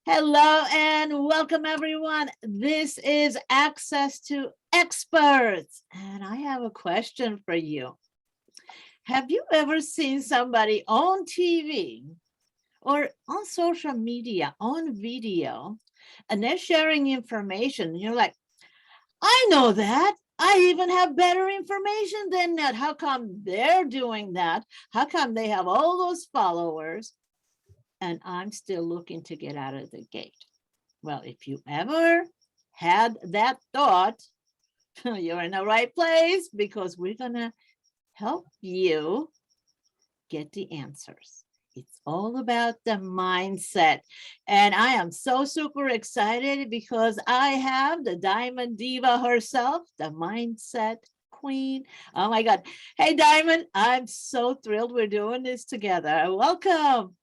Hello and welcome, everyone. This is Access to Experts. And I have a question for you. Have you ever seen somebody on TV or on social media, on video, and they're sharing information? And you're like, I know that. I even have better information than that. How come they're doing that? How come they have all those followers? And I'm still looking to get out of the gate. Well, if you ever had that thought, you're in the right place because we're going to help you get the answers. It's all about the mindset. And I am so super excited because I have the Diamond Diva herself, the mindset queen. Oh my God. Hey, Diamond, I'm so thrilled we're doing this together. Welcome.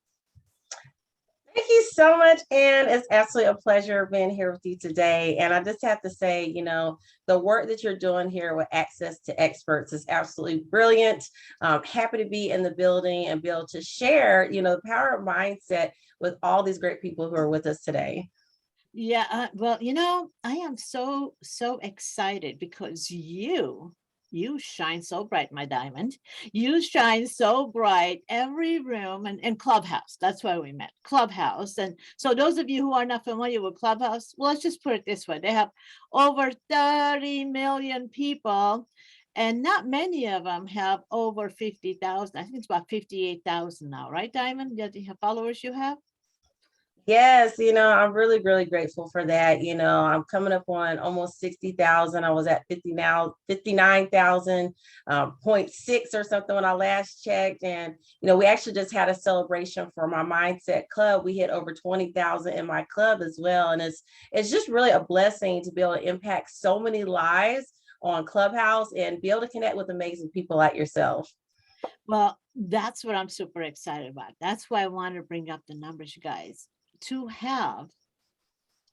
Thank you so much, Anne. It's absolutely a pleasure being here with you today. And I just have to say, the work that you're doing here with Access to Experts is absolutely brilliant. Happy to be in the building and be able to share, the power of mindset with all these great people who are with us today. Yeah, well, I am so excited because you shine so bright, my diamond. You shine so bright every room and Clubhouse. That's why we met, Clubhouse. And so those of you who are not familiar with Clubhouse, well, let's just put it this way. They have over 30 million people, and not many of them have over 50,000. I think it's about 58,000 now, right, Diamond? The followers you have? Yes, I'm really, really grateful for that. I'm coming up on almost 60,000. I was at 50 now, 59,000 point six or something when I last checked. And, we actually just had a celebration for my mindset club. We hit over 20,000 in my club as well. And it's just really a blessing to be able to impact so many lives on Clubhouse and be able to connect with amazing people like yourself. Well, that's what I'm super excited about. That's why I wanted to bring up the numbers, you guys. To have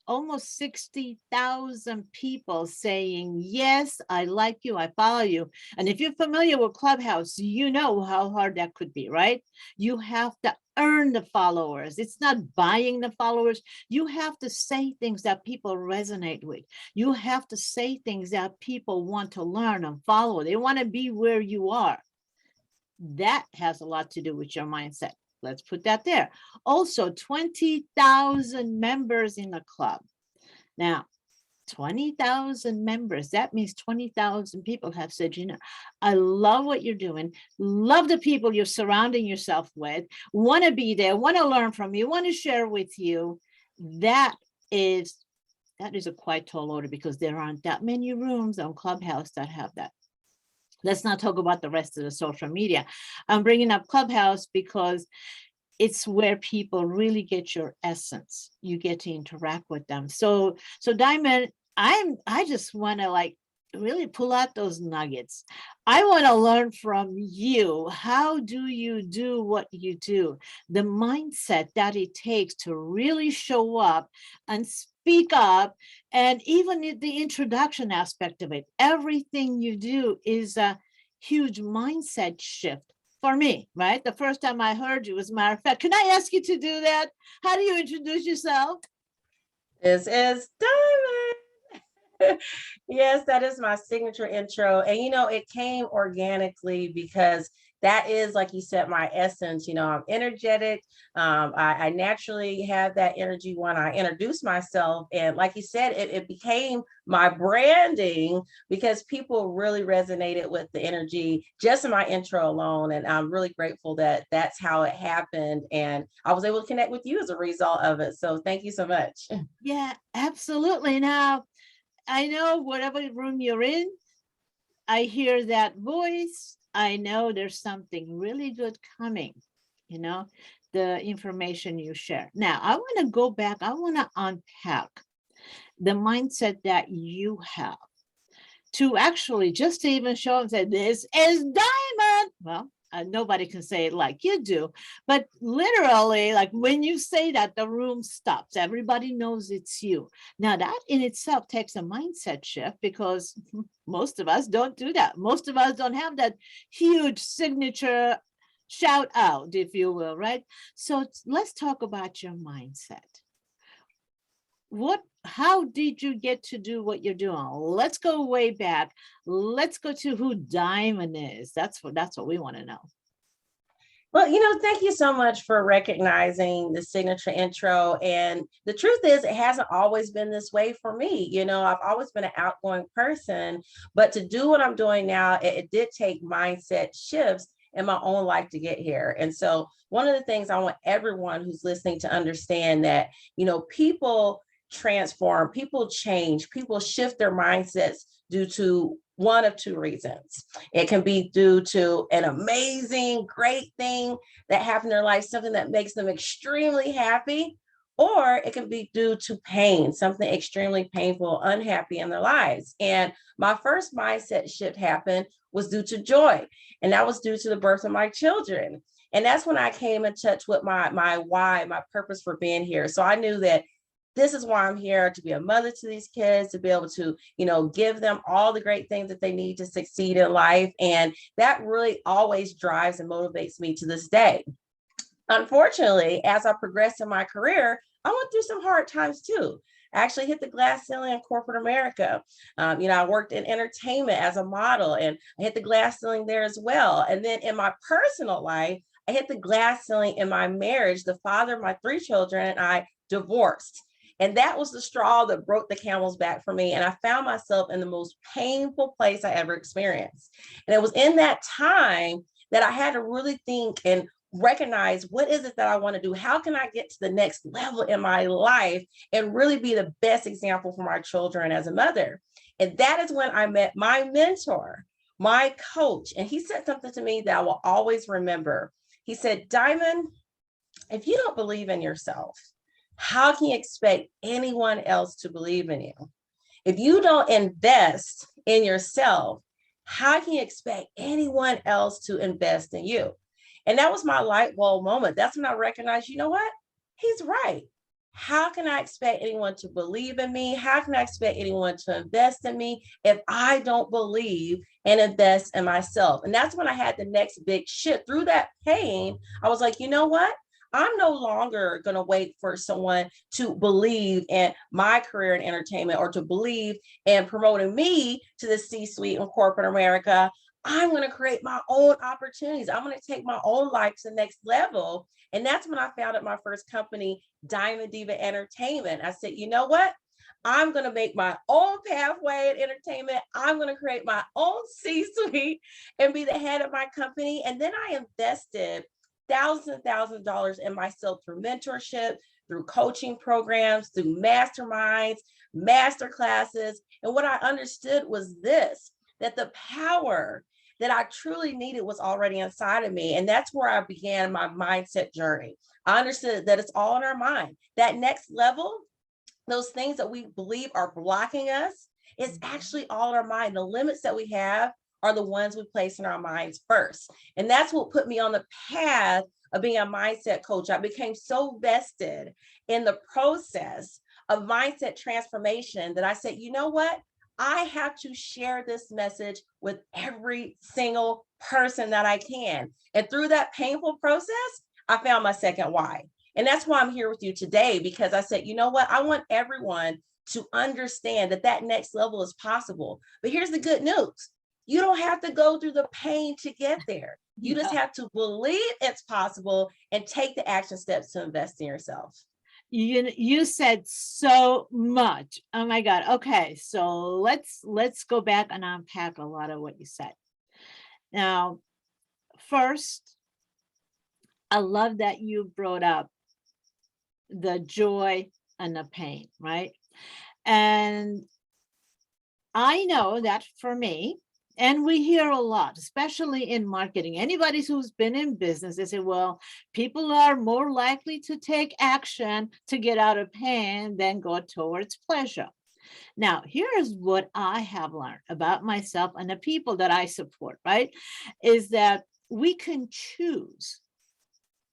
almost 60,000 people saying, yes, I like you, I follow you. And if you're familiar with Clubhouse, you know how hard that could be, right? You have to earn the followers. It's not buying the followers. You have to say things that people resonate with. You have to say things that people want to learn and follow. They want to be where you are. That has a lot to do with your mindset. Let's put that there. Also, 20,000 members in the club. Now, 20,000 members, that means 20,000 people have said, I love what you're doing, love the people you're surrounding yourself with, want to be there, want to learn from you, want to share with you. That is a quite tall order because there aren't that many rooms on Clubhouse that have that. Let's not talk about the rest of the social media. I'm bringing up Clubhouse because it's where people really get your essence. You get to interact with them. So Diamond, I just want to really pull out those nuggets. I want to learn from you. How do you do what you do? The mindset that it takes to really show up and speak up, and even the introduction aspect of it. Everything you do is a huge mindset shift for me, right? The first time I heard you, as a matter of fact, can I ask you to do that? How do you introduce yourself? This is Diamond. Yes, that is my signature intro. And, it came organically because that is, like you said, my essence. I'm energetic. I naturally have that energy when I introduce myself. And like you said, it became my branding because people really resonated with the energy just in my intro alone. And I'm really grateful that that's how it happened. And I was able to connect with you as a result of it. So thank you so much. Yeah, absolutely. Now, I know whatever room you're in, I hear that voice. I know there's something really good coming, the information you share. Now, I want to go back. I want to unpack the mindset that you have to actually just to even show and say, this is Diamond. Well, nobody can say it like you do, but literally, like when you say that, the room stops. Everybody knows it's you. Now, that in itself takes a mindset shift because most of us don't do that. Most of us don't have that huge signature shout out, if you will, right? So let's talk about your mindset. how did you get to do what you're doing? Let's go way back. Let's go to who Diamond is. That's what we want to know. Well, thank you so much for recognizing the signature intro. And the truth is, it hasn't always been this way for me. I've always been an outgoing person, but to do what I'm doing now, it did take mindset shifts in my own life to get here. And so, one of the things I want everyone who's listening to understand that, people transform, people change, people shift their mindsets due to one of two reasons. It can be due to an amazing, great thing that happened in their life, something that makes them extremely happy, or it can be due to pain, something extremely painful, unhappy in their lives. And my first mindset shift happened was due to joy, and that was due to the birth of my children. And that's when I came in touch with my why, my purpose for being here. So I knew that this is why I'm here, to be a mother to these kids, to be able to, give them all the great things that they need to succeed in life. And that really always drives and motivates me to this day. Unfortunately, as I progressed in my career, I went through some hard times too. I actually hit the glass ceiling in corporate America. I worked in entertainment as a model, and I hit the glass ceiling there as well. And then in my personal life, I hit the glass ceiling in my marriage. The father of my three children and I divorced. And that was the straw that broke the camel's back for me. And I found myself in the most painful place I ever experienced. And it was in that time that I had to really think and recognize, what is it that I want to do? How can I get to the next level in my life and really be the best example for my children as a mother? And that is when I met my mentor, my coach. And he said something to me that I will always remember. He said, Diamond, if you don't believe in yourself, how can you expect anyone else to believe in you? If you don't invest in yourself, how can you expect anyone else to invest in you? And that was my light bulb moment. That's when I recognized, you know what? He's right. How can I expect anyone to believe in me? How can I expect anyone to invest in me if I don't believe and invest in myself? And that's when I had the next big shift. Through that pain, I was like, you know what? I'm no longer going to wait for someone to believe in my career in entertainment or to believe in promoting me to the C-suite in corporate America. I'm going to create my own opportunities. I'm going to take my own life to the next level. And that's when I founded my first company, Diamond Diva Entertainment. I said, you know what? I'm going to make my own pathway in entertainment. I'm going to create my own C-suite and be the head of my company. And then I invested thousands of dollars in myself through mentorship, through coaching programs, through masterminds, master classes. And what I understood was this, that the power that I truly needed was already inside of me. And that's where I began my mindset journey. I understood that it's all in our mind. That next level, those things that we believe are blocking us, it's actually all in our mind. The limits that we have are the ones we place in our minds first. And that's what put me on the path of being a mindset coach. I became so vested in the process of mindset transformation that I said, you know what? I have to share this message with every single person that I can. And through that painful process, I found my second why. And that's why I'm here with you today, because I said, you know what? I want everyone to understand that that next level is possible. But here's the good news. You don't have to go through the pain to get there. You just have to believe it's possible and take the action steps to invest in yourself. You said so much. Oh my God. Okay, so let's go back and unpack a lot of what you said. Now, first, I love that you brought up the joy and the pain, right? And I know that for me, and we hear a lot, especially in marketing, anybody who's been in business, they say, well, people are more likely to take action to get out of pain than go towards pleasure. Now, here's what I have learned about myself and the people that I support, right? Is that we can choose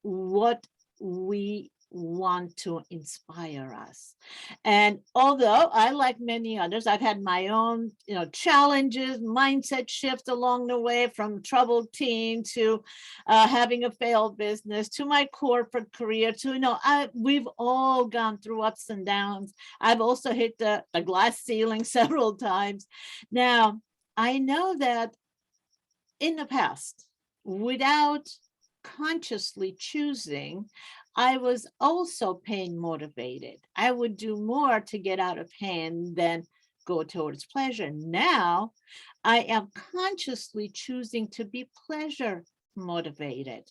what we want to inspire us. And although I, like many others, I've had my own, challenges, mindset shifts along the way, from troubled teen to having a failed business to my corporate career to, we've all gone through ups and downs. I've also hit the glass ceiling several times. Now, I know that in the past, without consciously choosing, I was also pain motivated. I would do more to get out of pain than go towards pleasure. Now I am consciously choosing to be pleasure motivated.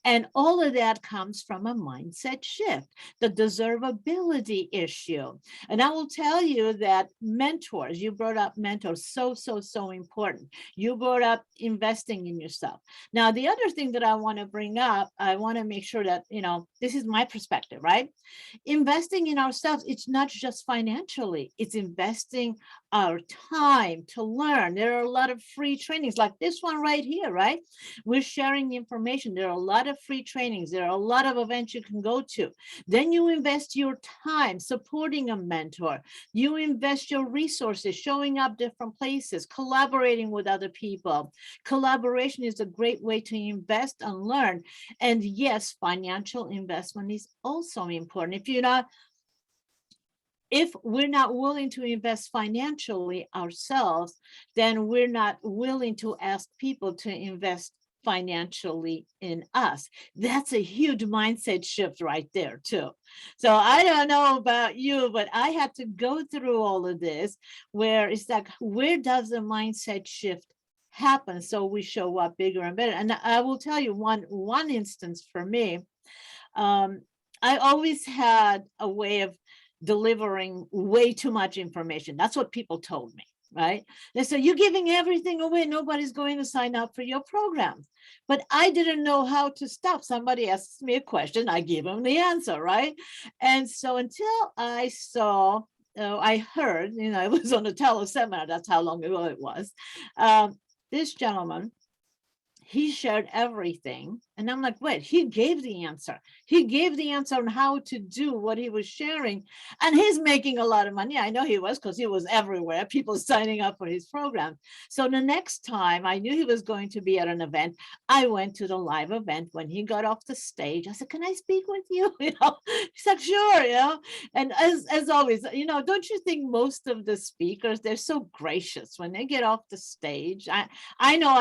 And all of that comes from a mindset shift, the deservability issue. And I will tell you that mentors, you brought up mentors, so important. You brought up investing in yourself. Now, the other thing that I want to bring up, I want to make sure that, this is my perspective, right? Investing in ourselves, it's not just financially, it's investing our time to learn. There are a lot of free trainings like this one right here, right? We're sharing the information. There are a lot of free trainings. There are a lot of events you can go to. Then you invest your time supporting a mentor. You invest your resources, showing up different places, collaborating with other people. Collaboration is a great way to invest and learn. And yes, financial investment is also important. If we're not willing to invest financially ourselves, then we're not willing to ask people to invest financially in us. That's a huge mindset shift right there too. So I don't know about you, but I had to go through all of this, where it's like, where does the mindset shift happen so we show up bigger and better? And I will tell you one instance for me. I always had a way of delivering way too much information. That's what people told me, right? They said, you're giving everything away. Nobody's going to sign up for your programs. But I didn't know how to stop. Somebody asks me a question, I give them the answer, right? And so until I heard, it was on a teleseminar, that's how long ago it was. This gentleman, he shared everything. And I'm like, wait, he gave the answer. He gave the answer on how to do what he was sharing. And he's making a lot of money. I know he was, because he was everywhere, people signing up for his program. So the next time I knew he was going to be at an event, I went to the live event. When he got off the stage, I said, can I speak with you? He's like, sure, And as always, don't you think most of the speakers, they're so gracious when they get off the stage? I know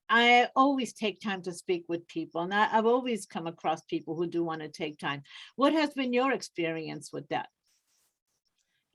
I always take time to speak with people, and I've always come across people who do want to take time. What has been your experience with that?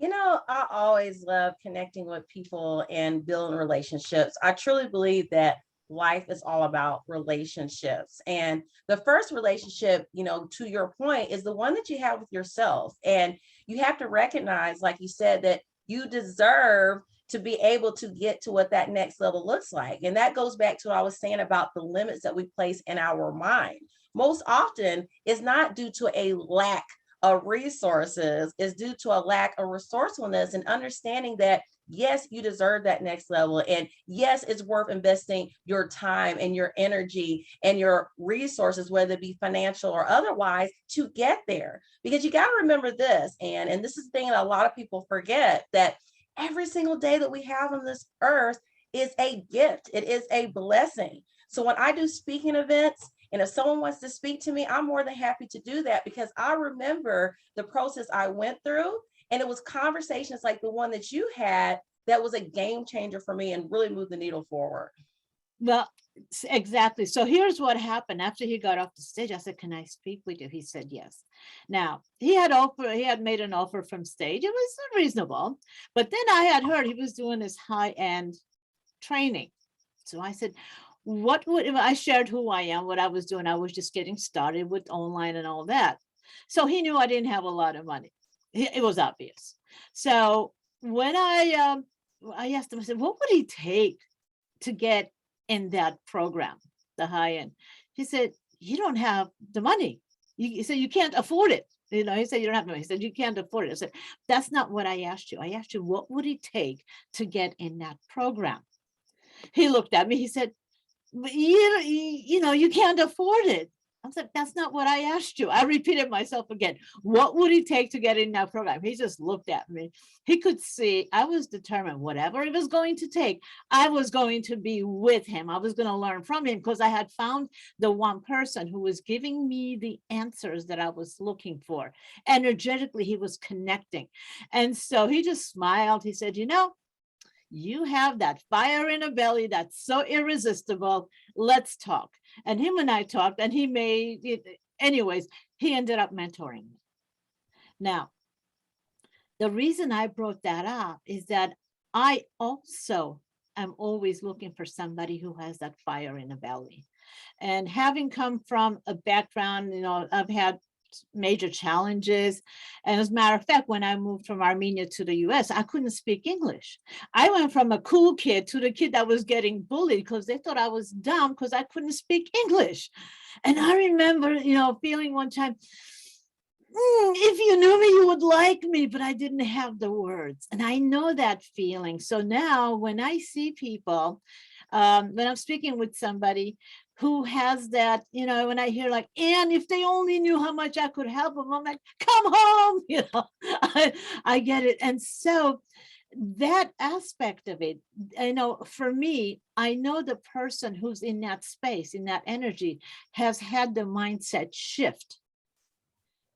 I always love connecting with people and building relationships. I truly believe that life is all about relationships. And the first relationship, to your point, is the one that you have with yourself. And you have to recognize, like you said, that you deserve to be able to get to what that next level looks like. And that goes back to what I was saying about the limits that we place in our mind. Most often, it's not due to a lack of resources, is due to a lack of resourcefulness and understanding that yes, you deserve that next level. And yes, it's worth investing your time and your energy and your resources, whether it be financial or otherwise, to get there. Because you got to remember this, and this is the thing that a lot of people forget, that every single day that we have on this earth is a gift. It is a blessing. So when I do speaking events, and if someone wants to speak to me, I'm more than happy to do that, because I remember the process I went through. And it was conversations like the one that you had that was a game changer for me and really moved the needle forward. Well, exactly. So here's what happened after he got off the stage. I said, can I speak with you? He said, yes. Now he had made an offer from stage. It was reasonable. But then I had heard he was doing this high-end training. So I said, I shared who I am, what I was doing. I was just getting started with online and all that. So he knew I didn't have a lot of money. It was obvious. So when I asked him, I said, what would he take to get in that program, the high end? He said, you don't have the money. He said, you can't afford it. He said, you don't have money. He said, you can't afford it. I said, that's not what I asked you. I asked you, what would it take to get in that program? He looked at me. He said, you can't afford it. I was like, that's not what I asked you. I repeated myself again. What would it take to get in that program? He just looked at me. He could see I was determined, whatever it was going to take, I was going to be with him. I was going to learn from him because I had found the one person who was giving me the answers that I was looking for. Energetically, he was connecting. And so he just smiled. He said, you have that fire in a belly that's so irresistible. Let's talk. And him and I talked, and he made it. Anyways, he ended up mentoring me. Now, the reason I brought that up is that I also am always looking for somebody who has that fire in the belly. And having come from a background, I've had major challenges. And as a matter of fact, when I moved from Armenia to the US, I couldn't speak English. I went from a cool kid to the kid that was getting bullied because they thought I was dumb because I couldn't speak English. And I remember, feeling one time, if you knew me, you would like me, but I didn't have the words. And I know that feeling. So now when I see people, when I'm speaking with somebody who has that, when I hear like, and if they only knew how much I could help them, I'm like, come home, I get it. And so that aspect of it, for me, I know the person who's in that space, in that energy, has had the mindset shift.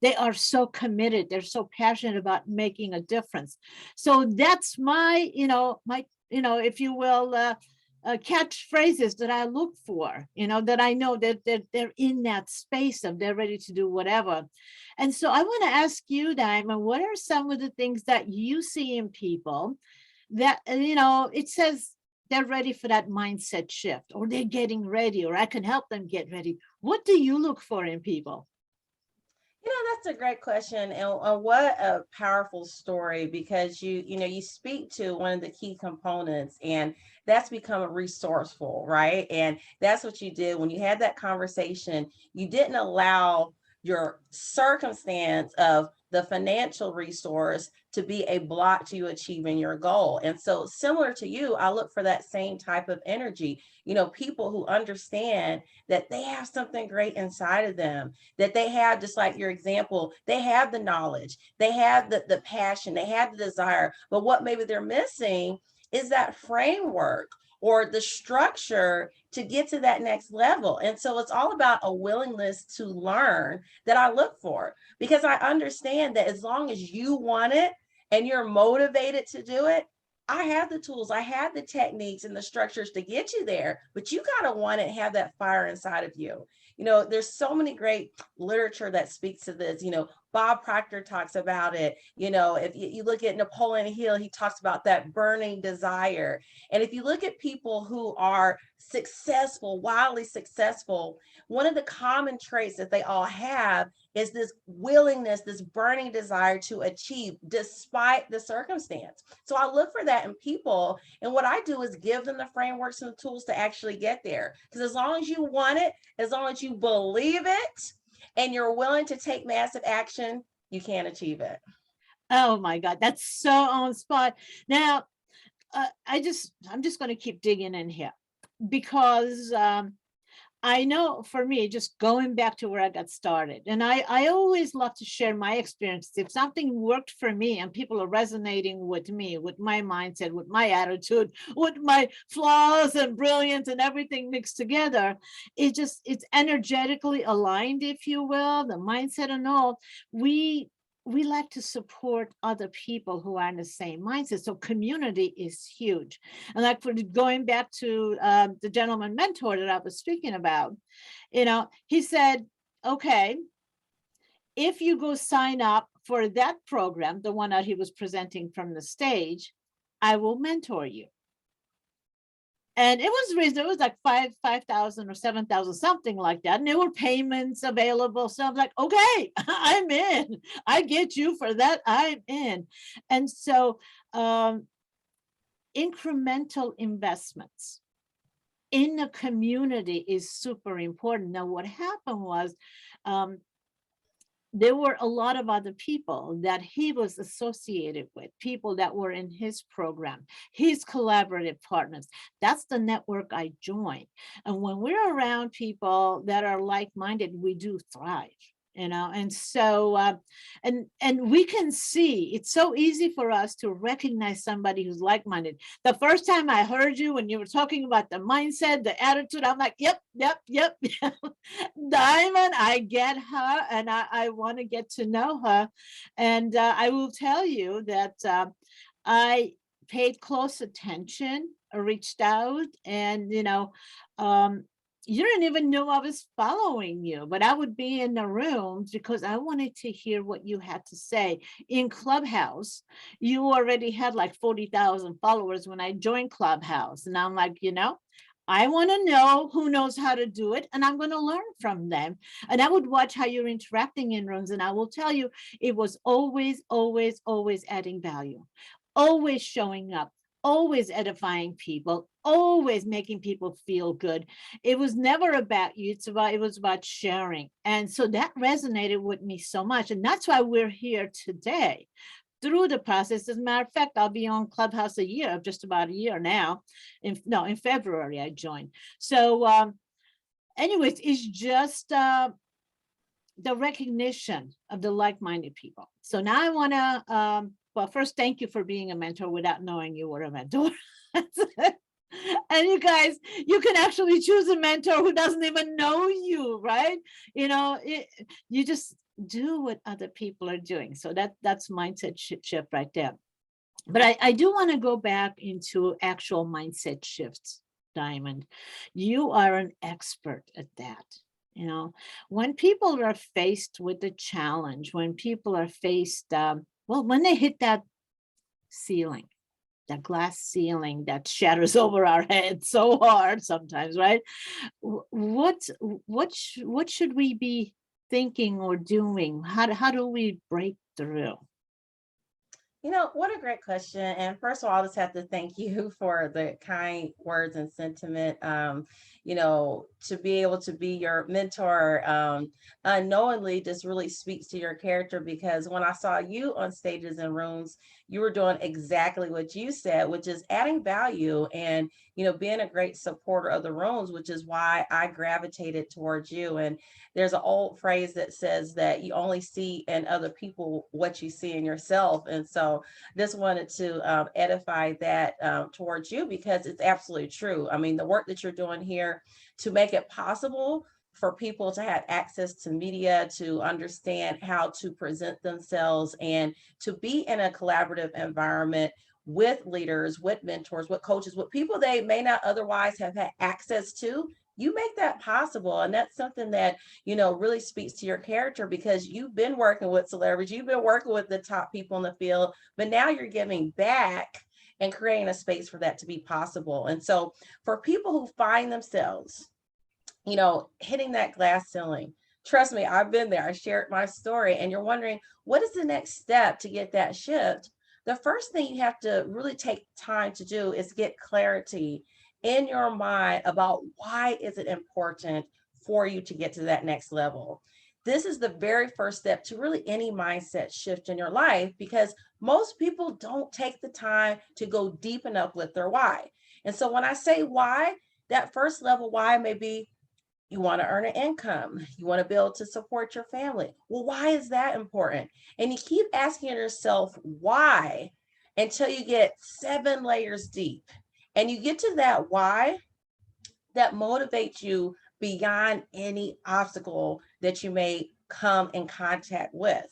They are so committed. They're so passionate about making a difference. So that's my, if you will, catchphrases that I look for, that I know that they're in that space of they're ready to do whatever. And so I want to ask you, Diamond, what are some of the things that you see in people that, it says they're ready for that mindset shift, or they're getting ready, or I can help them get ready. What do you look for in people? That's a great question, and what a powerful story, because you speak to one of the key components, and that's become resourceful, right? And that's what you did when you had that conversation. You didn't allow your circumstance of the financial resource to be a block to you achieving your goal. And so, similar to you, I look for that same type of energy. People who understand that they have something great inside of them, that they have, just like your example, they have the knowledge, they have the passion, they have the desire, but what maybe they're missing is that framework or the structure to get to that next level. And so it's all about a willingness to learn that I look for, because I understand that as long as you want it and you're motivated to do it, I have the tools, I have the techniques and the structures to get you there, but you got to want it and have that fire inside of you. There's so many great literature that speaks to this. Bob Proctor talks about it. If you look at Napoleon Hill, he talks about that burning desire. And if you look at people who are successful, wildly successful, one of the common traits that they all have is this willingness, this burning desire to achieve despite the circumstance. So I look for that in people. And what I do is give them the frameworks and the tools to actually get there. Because as long as you want it, as long as you believe it, and you're willing to take massive action, you can achieve it. Oh my God, that's so on spot. Now, I'm just going to keep digging in here, because I know for me, just going back to where I got started, and I always love to share my experiences. If something worked for me and people are resonating with me, with my mindset, with my attitude, with my flaws and brilliance and everything mixed together, it's energetically aligned, if you will, the mindset and all. We like to support other people who are in the same mindset. So community is huge. And like for going back to the gentleman mentor that I was speaking about, he said, okay, if you go sign up for that program, the one that he was presenting from the stage, I will mentor you. And it was reasonable. It was like 5,000 or 7,000, something like that. And there were payments available. So I'm like, okay, I'm in. I get you for that. I'm in. And so incremental investments in the community is super important. Now, what happened was there were a lot of other people that he was associated with, people that were in his program, his collaborative partners. That's the network I joined. And when we're around people that are like-minded, we do thrive. And so and we can see, it's so easy for us to recognize somebody who's like-minded. The first time I heard you when you were talking about the mindset, the attitude, I'm like, yep, yep, yep. Diamond, I get her, and I want to get to know her. And I will tell you that I paid close attention, reached out, and um, you didn't even know I was following you, but I would be in the rooms because I wanted to hear what you had to say. In Clubhouse, you already had like 40,000 followers when I joined Clubhouse. And I'm like, I want to know who knows how to do it, and I'm going to learn from them. And I would watch how you're interacting in rooms, and I will tell you, it was always, always, always adding value, always showing up, always edifying people, always making people feel good. It was never about you. It was about sharing. And so that resonated with me so much. And that's why we're here today through the process. As a matter of fact, I'll be on Clubhouse just about a year now. In February, I joined. So anyways, it's just the recognition of the like-minded people. So now I want to, well, first, thank you for being a mentor without knowing you were a mentor. And you guys, you can actually choose a mentor who doesn't even know you, right? You just do what other people are doing. So that's mindset shift right there. But I do want to go back into actual mindset shifts, Diamond. You are an expert at that. When people are faced with a challenge, when people are faced, when they hit that ceiling, that glass ceiling that shatters over our heads so hard sometimes, right? What should we be thinking or doing? How do we break through? What a great question. And first of all, I just have to thank you for the kind words and sentiment. To be able to be your mentor unknowingly just really speaks to your character, because when I saw you on stages and rooms, you were doing exactly what you said, which is adding value and, being a great supporter of the rooms, which is why I gravitated towards you. And there's an old phrase that says that you only see in other people what you see in yourself. And so just wanted to edify that towards you, because it's absolutely true. I mean, the work that you're doing here to make it possible for people to have access to media, to understand how to present themselves, and to be in a collaborative environment with leaders, with mentors, with coaches, with people they may not otherwise have had access to. You make that possible. And that's something that, really speaks to your character, because you've been working with celebrities, you've been working with the top people in the field, but now you're giving back and creating a space for that to be possible. And so for people who find themselves, hitting that glass ceiling, trust me, I've been there. I shared my story, and you're wondering, what is the next step to get that shift? The first thing you have to really take time to do is get clarity in your mind about why is it important for you to get to that next level. This is the very first step to really any mindset shift in your life, because most people don't take the time to go deep enough with their why. And so when I say why, that first level why may be, you want to earn an income, you want to be able to support your family. Well, why is that important? And you keep asking yourself why until you get 7 layers deep. And you get to that why that motivates you beyond any obstacle that you may come in contact with.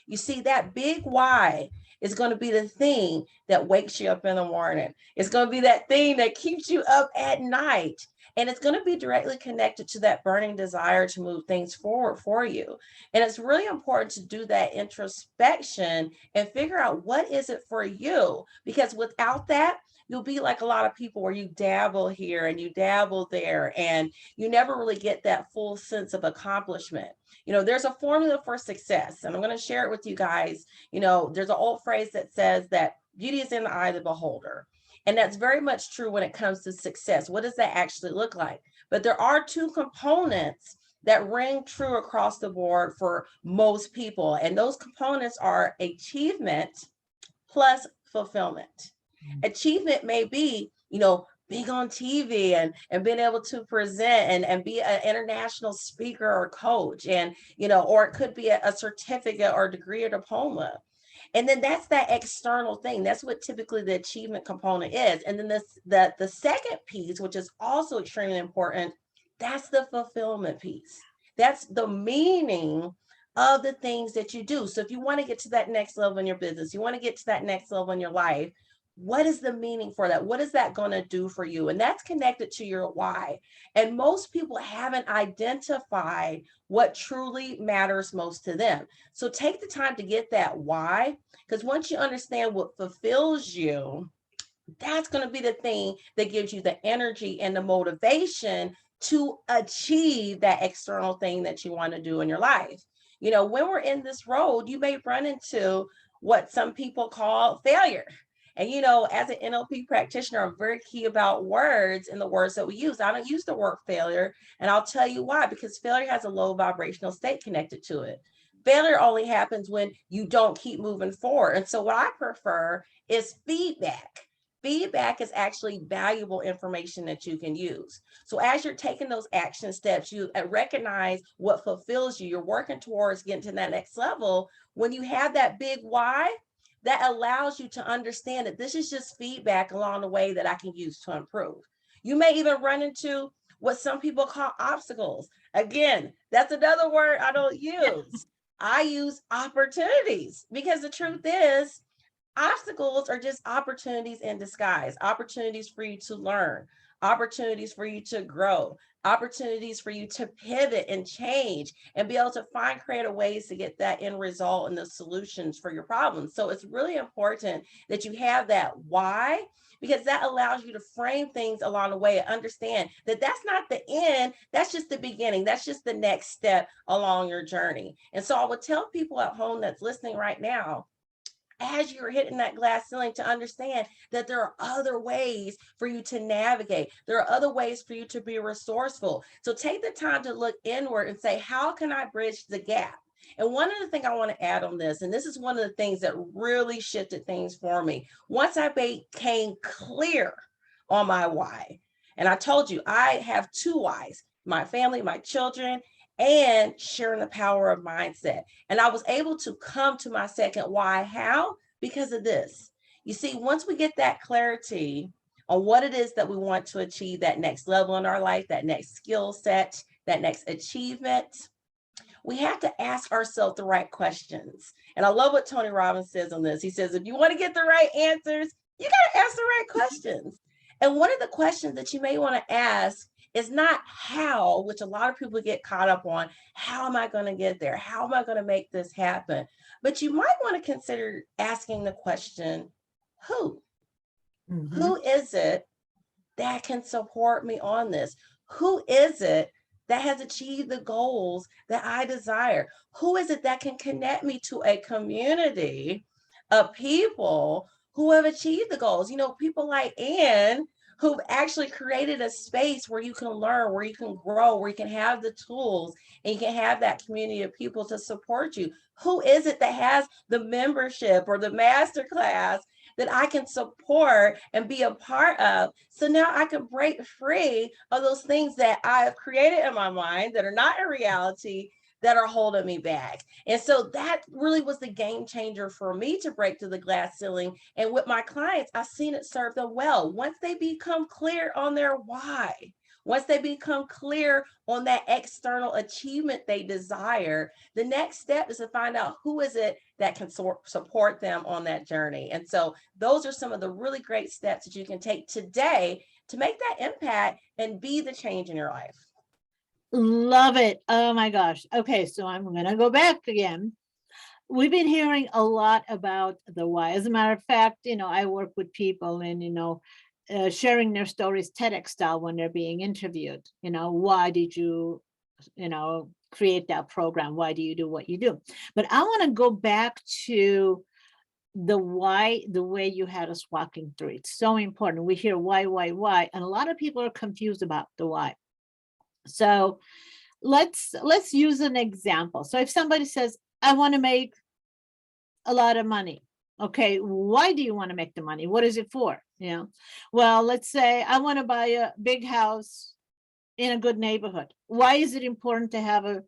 You see, that big why is going to be the thing that wakes you up in the morning. It's going to be that thing that keeps you up at night. And it's going to be directly connected to that burning desire to move things forward for you. And it's really important to do that introspection and figure out what is it for you, because without that, you'll be like a lot of people where you dabble here and you dabble there, and you never really get that full sense of accomplishment. There's a formula for success, and I'm going to share it with you guys. There's an old phrase that says that beauty is in the eye of the beholder. And that's very much true when it comes to success. What does that actually look like? But there are 2 components that ring true across the board for most people. And those components are achievement plus fulfillment. Achievement may be, being on TV and being able to present and be an international speaker or coach, and or it could be a certificate or degree or diploma. And then that's that external thing. That's what typically the achievement component is. And then the second piece, which is also extremely important, that's the fulfillment piece. That's the meaning of the things that you do. So if you want to get to that next level in your business, you want to get to that next level in your life, what is the meaning for that? What is that going to do for you? And that's connected to your why. And most people haven't identified what truly matters most to them. So take the time to get that why, because once you understand what fulfills you, that's going to be the thing that gives you the energy and the motivation to achieve that external thing that you want to do in your life. When we're in this road, you may run into what some people call failure. And, as an NLP practitioner, I'm very key about words and the words that we use. I don't use the word failure. And I'll tell you why, because failure has a low vibrational state connected to it. Failure only happens when you don't keep moving forward. And so what I prefer is feedback. Feedback is actually valuable information that you can use. So as you're taking those action steps, you recognize what fulfills you. You're working towards getting to that next level. When you have that big why, that allows you to understand that this is just feedback along the way that I can use to improve. You may even run into what some people call obstacles. Again, that's another word I don't use. I use opportunities, because the truth is, obstacles are just opportunities in disguise, opportunities for you to learn, opportunities for you to grow, opportunities for you to pivot and change and be able to find creative ways to get that end result and the solutions for your problems. So it's really important that you have that why, because that allows you to frame things along the way and understand that that's not the end, that's just the beginning, that's just the next step along your journey. And so I would tell people at home that's listening right now, as you're hitting that glass ceiling, to understand that there are other ways for you to navigate. There are other ways for you to be resourceful. So take the time to look inward and say, how can I bridge the gap? And one of the things I want to add on this, and this is one of the things that really shifted things for me, once I became clear on my why, and I told you I have two whys: my family, my children, and sharing the power of mindset. And I was able to come to my second why. How? Because of this. You see, once we get that clarity on what it is that we want to achieve, that next level in our life, that next skill set, that next achievement, we have to ask ourselves the right questions. And I love what Tony Robbins says on this. He says, if you want to get the right answers, you got to ask the right questions. And one of the questions that you may want to ask is not how, which a lot of people get caught up on. How am I going to get there? How am I going to make this happen? But you might want to consider asking the question, who? Who is it that can support me on this? Who is it that has achieved the goals that I desire? Who is it that can connect me to a community of people who have achieved the goals? People like Anne, who've actually created a space where you can learn, where you can grow, where you can have the tools, and you can have that community of people to support you. Who is it that has the membership or the masterclass that I can support and be a part of? So now I can break free of those things that I have created in my mind that are not in reality, that are holding me back. And so that really was the game changer for me to break through the glass ceiling. And with my clients, I've seen it serve them well. Once they become clear on their why, once they become clear on that external achievement they desire, the next step is to find out who is it that can support them on that journey. And so those are some of the really great steps that you can take today to make that impact and be the change in your life. Love it. Oh my gosh. Okay, so I'm going to go back again. We've been hearing a lot about the why. As a matter of fact, I work with people and, sharing their stories TEDx style when they're being interviewed. Why did you, create that program? Why do you do what you do? But I want to go back to the why, the way you had us walking through. It's so important. We hear why, and a lot of people are confused about the why. So let's use an example. So if somebody says, I want to make a lot of money. Okay, why do you want to make the money? What is it for? Well, let's say I want to buy a big house in a good neighborhood. Why is it important to have a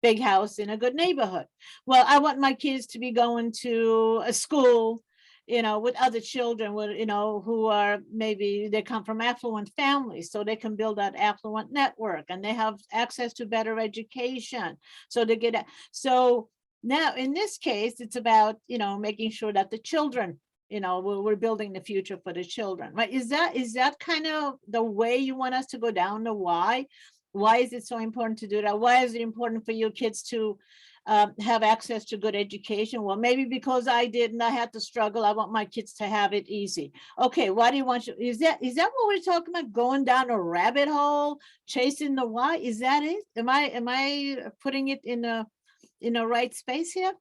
big house in a good neighborhood? Well, I want my kids to be going to a school, with other children, who are, maybe they come from affluent families, so they can build that affluent network, and they have access to better education. So they get so now in this case, it's about, making sure that the children, we're building the future for the children, right? Is that kind of the way you want us to go down the why? Why is it so important to do that? Why is it important for your kids to have access to good education? Well, maybe because I did and I had to struggle. I want my kids to have it easy. Okay, why do you want you? Is that what we're talking about? Going down a rabbit hole, chasing the why? Is that it? Am I putting it in a right space here?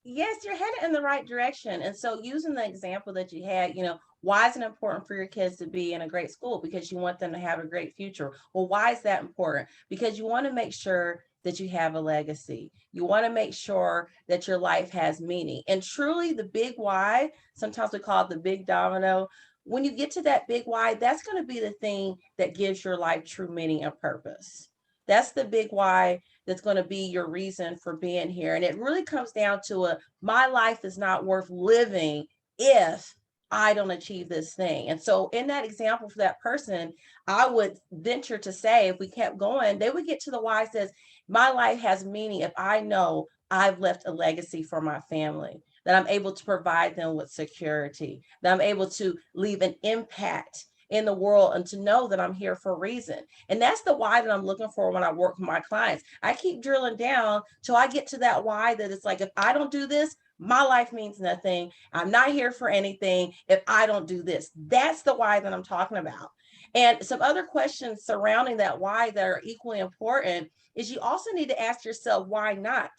Yes, you're headed in the right direction. And so, using the example that you had, why is it important for your kids to be in a great school? Because you want them to have a great future. Well, why is that important? Because you want to make sure that you have a legacy. You want to make sure that your life has meaning. And truly, the big why, sometimes we call it the big domino. When you get to that big why, that's going to be the thing that gives your life true meaning and purpose. That's the big why that's going to be your reason for being here. And it really comes down to my life is not worth living if I don't achieve this thing. And so in that example for that person, I would venture to say, if we kept going, they would get to the why says, my life has meaning if I know I've left a legacy for my family, that I'm able to provide them with security, that I'm able to leave an impact in the world, and to know that I'm here for a reason. And that's the why that I'm looking for when I work with my clients. I keep drilling down till I get to that why, that it's like, if I don't do this, my life means nothing. I'm not here for anything if I don't do this. That's the why that I'm talking about. And some other questions surrounding that why that are equally important is, you also need to ask yourself, why not?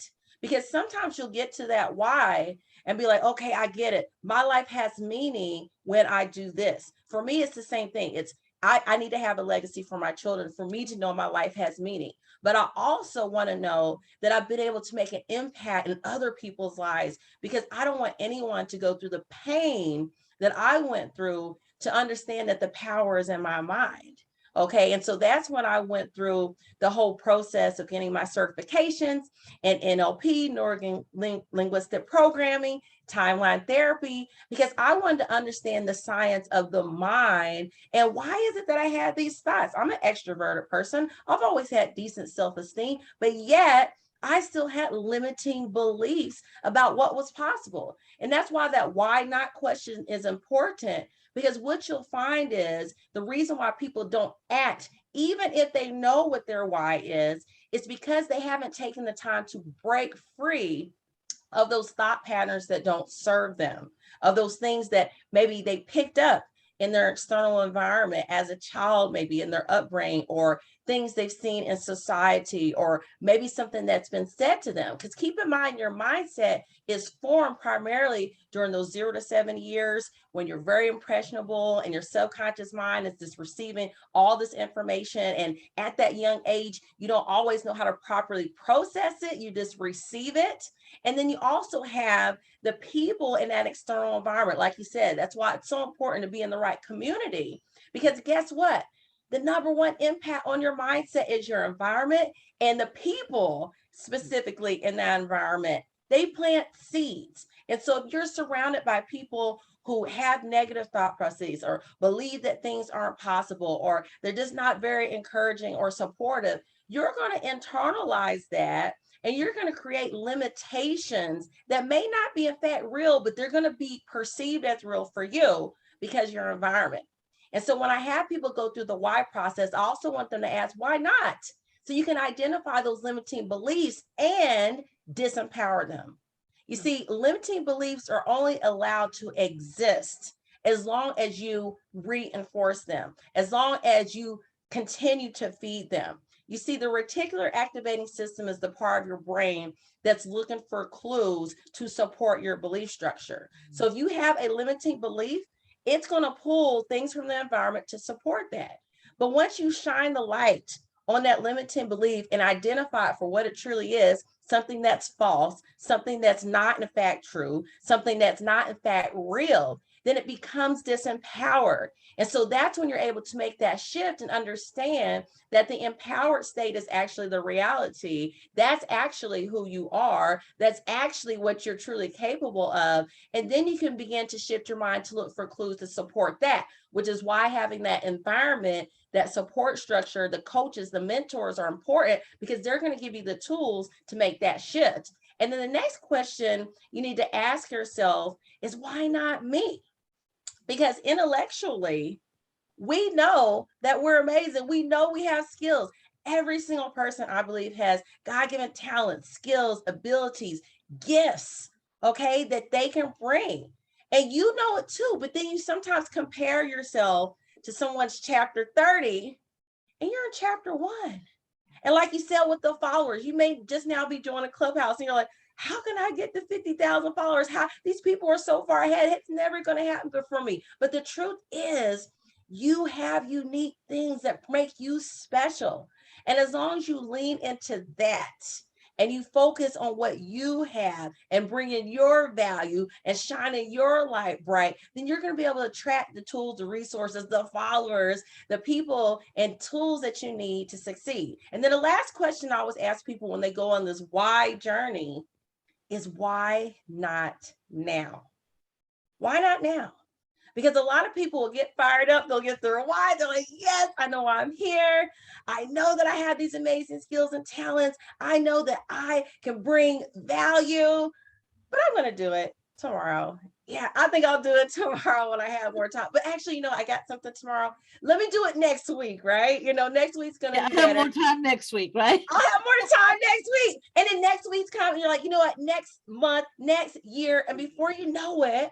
Because sometimes you'll get to that why and be like, okay, I get it. My life has meaning when I do this. For me, it's the same thing. I need to have a legacy for my children, for me to know my life has meaning. But I also want to know that I've been able to make an impact in other people's lives, because I don't want anyone to go through the pain that I went through to understand that the power is in my mind. Okay. And so that's when I went through the whole process of getting my certifications in NLP, neuro linguistic programming, timeline therapy, because I wanted to understand the science of the mind. And why is it that I had these thoughts? I'm an extroverted person. I've always had decent self-esteem, but yet I still had limiting beliefs about what was possible. And that's why that why not question is important, because what you'll find is the reason why people don't act, even if they know what their why is, it's because they haven't taken the time to break free of those thought patterns that don't serve them, of those things that maybe they picked up in their external environment as a child, maybe in their upbringing, or things they've seen in society, or maybe something that's been said to them. Because keep in mind, your mindset is formed primarily during those 0 to 7 years when you're very impressionable and your subconscious mind is just receiving all this information. And at that young age, you don't always know how to properly process it, you just receive it. And then you also have the people in that external environment. Like you said, that's why it's so important to be in the right community, because guess what? The number one impact on your mindset is your environment, and the people specifically in that environment, they plant seeds. And so if you're surrounded by people who have negative thought processes, or believe that things aren't possible, or they're just not very encouraging or supportive, you're going to internalize that, and you're going to create limitations that may not be in fact real, but they're going to be perceived as real for you because your environment. And so when I have people go through the why process, I also want them to ask, why not? So you can identify those limiting beliefs and disempower them. You see, limiting beliefs are only allowed to exist as long as you reinforce them, as long as you continue to feed them. You see, the reticular activating system is the part of your brain that's looking for clues to support your belief structure. So if you have a limiting belief, it's going to pull things from the environment to support that. But once you shine the light on that limiting belief and identify it for what it truly is, something that's false, something that's not in fact true, something that's not in fact real, then it becomes disempowered. And so that's when you're able to make that shift and understand that the empowered state is actually the reality. That's actually who you are. That's actually what you're truly capable of. And then you can begin to shift your mind to look for clues to support that, which is why having that environment, that support structure, the coaches, the mentors are important, because they're going to give you the tools to make that shift. And then the next question you need to ask yourself is, why not me? Because intellectually, we know that we're amazing. We know we have skills. Every single person, I believe, has God-given talents, skills, abilities, gifts, okay, that they can bring. And you know it too, but then you sometimes compare yourself to someone's chapter 30 and you're in chapter 1. And like you said with the followers, you may just now be joining a Clubhouse and you're like, how can I get to 50,000 followers? How these people are so far ahead. It's never going to happen for me. But the truth is, you have unique things that make you special. And as long as you lean into that and you focus on what you have and bringing your value and shining your light bright, then you're going to be able to attract the tools, the resources, the followers, the people and tools that you need to succeed. And then the last question I always ask people when they go on this why journey is, why not now? Why not now? Because a lot of people will get fired up, they'll get their why, they're like, yes, I know why I'm here. I know that I have these amazing skills and talents. I know that I can bring value, but I'm going to do it tomorrow. Yeah, I think I'll do it tomorrow when I have more time. But actually, I got something tomorrow. Let me do it next week, right? Next week's going to Yeah, be I have better. more time next week, right? I'll have more time next week. And then next week's coming. You're like, you know what? Next month, next year. And before you know it,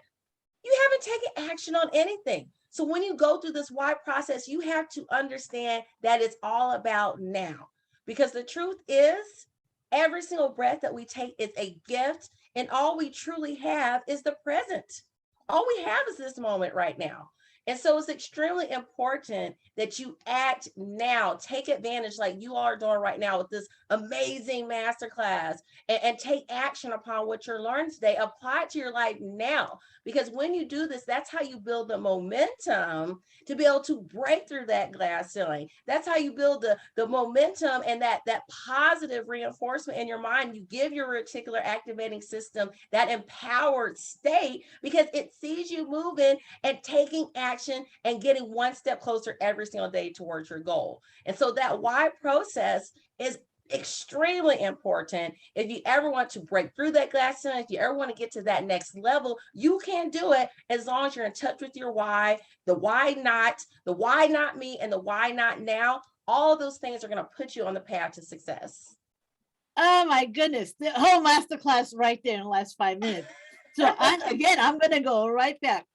you haven't taken action on anything. So when you go through this why process, you have to understand that it's all about now. Because the truth is, every single breath that we take is a gift, and all we truly have is the present. All we have is this moment right now. And so it's extremely important that you act now, take advantage like you all are doing right now with this amazing masterclass, and take action upon what you're learning today. Apply it to your life now, because when you do this, that's how you build the momentum to be able to break through that glass ceiling. That's how you build the momentum and that positive reinforcement in your mind. You give your reticular activating system that empowered state, because it sees you moving and taking action and getting one step closer every single day towards your goal. And so that why process is extremely important. If you ever want to break through that glass ceiling, if you ever want to get to that next level, you can do it as long as you're in touch with your why, the why not me, and the why not now. All of those things are going to put you on the path to success. Oh my goodness, the whole masterclass right there in the last 5 minutes. So I'm going to go right back.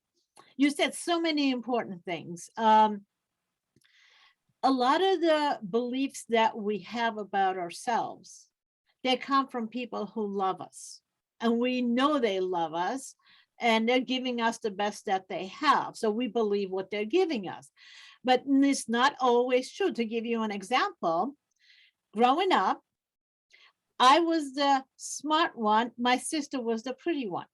You said so many important things. A lot of the beliefs that we have about ourselves, they come from people who love us, and we know they love us, and they're giving us the best that they have. So we believe what they're giving us, but it's not always true. To give you an example, growing up, I was the smart one. My sister was the pretty one.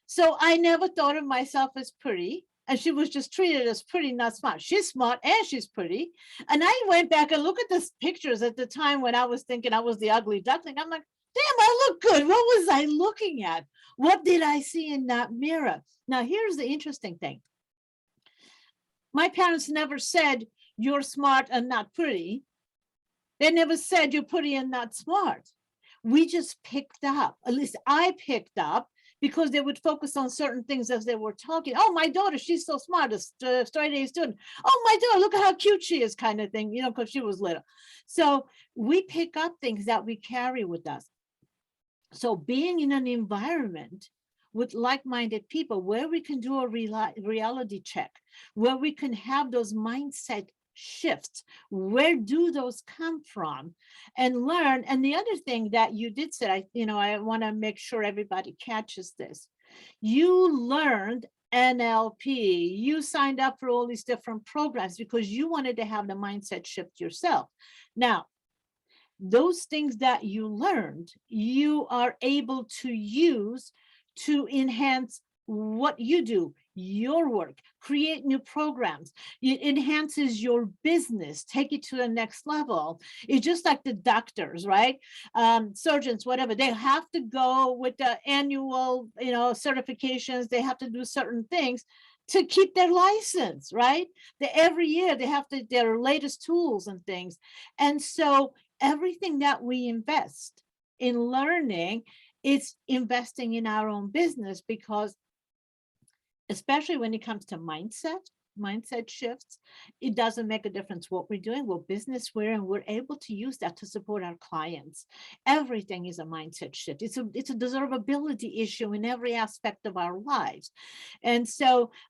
So I never thought of myself as pretty. And she was just treated as pretty, not smart. She's smart and she's pretty. And I went back and looked at the pictures at the time when I was thinking I was the ugly duckling. I'm like, damn, I look good. What was I looking at? What did I see in that mirror? Now, here's the interesting thing. My parents never said you're smart and not pretty. They never said you're pretty and not smart. We just picked up, at least I picked up, because they would focus on certain things as they were talking. Oh, my daughter, she's so smart, a straight A student. Oh, my daughter, look at how cute she is, kind of thing, because she was little. So we pick up things that we carry with us. So being in an environment with like-minded people where we can do a reality check, where we can have those mindset shifts, where do those come from, and learn. And the other thing that you did say, I want to make sure everybody catches this. You learned NLP, you signed up for all these different programs because you wanted to have the mindset shift yourself. Now, those things that you learned, you are able to use to enhance what you do, your work, create new programs. It enhances your business, take it to the next level. It's just like the doctors, right? Surgeons, whatever, they have to go with the annual, certifications. They have to do certain things to keep their license, right? Every year they have their latest tools and things. And so everything that we invest in learning is investing in our own business, because especially when it comes to mindset shifts, it doesn't make a difference what we're doing, what business we're in. We're able to use that to support our clients. Everything is a mindset shift. It's a desirability issue in every aspect of our lives. And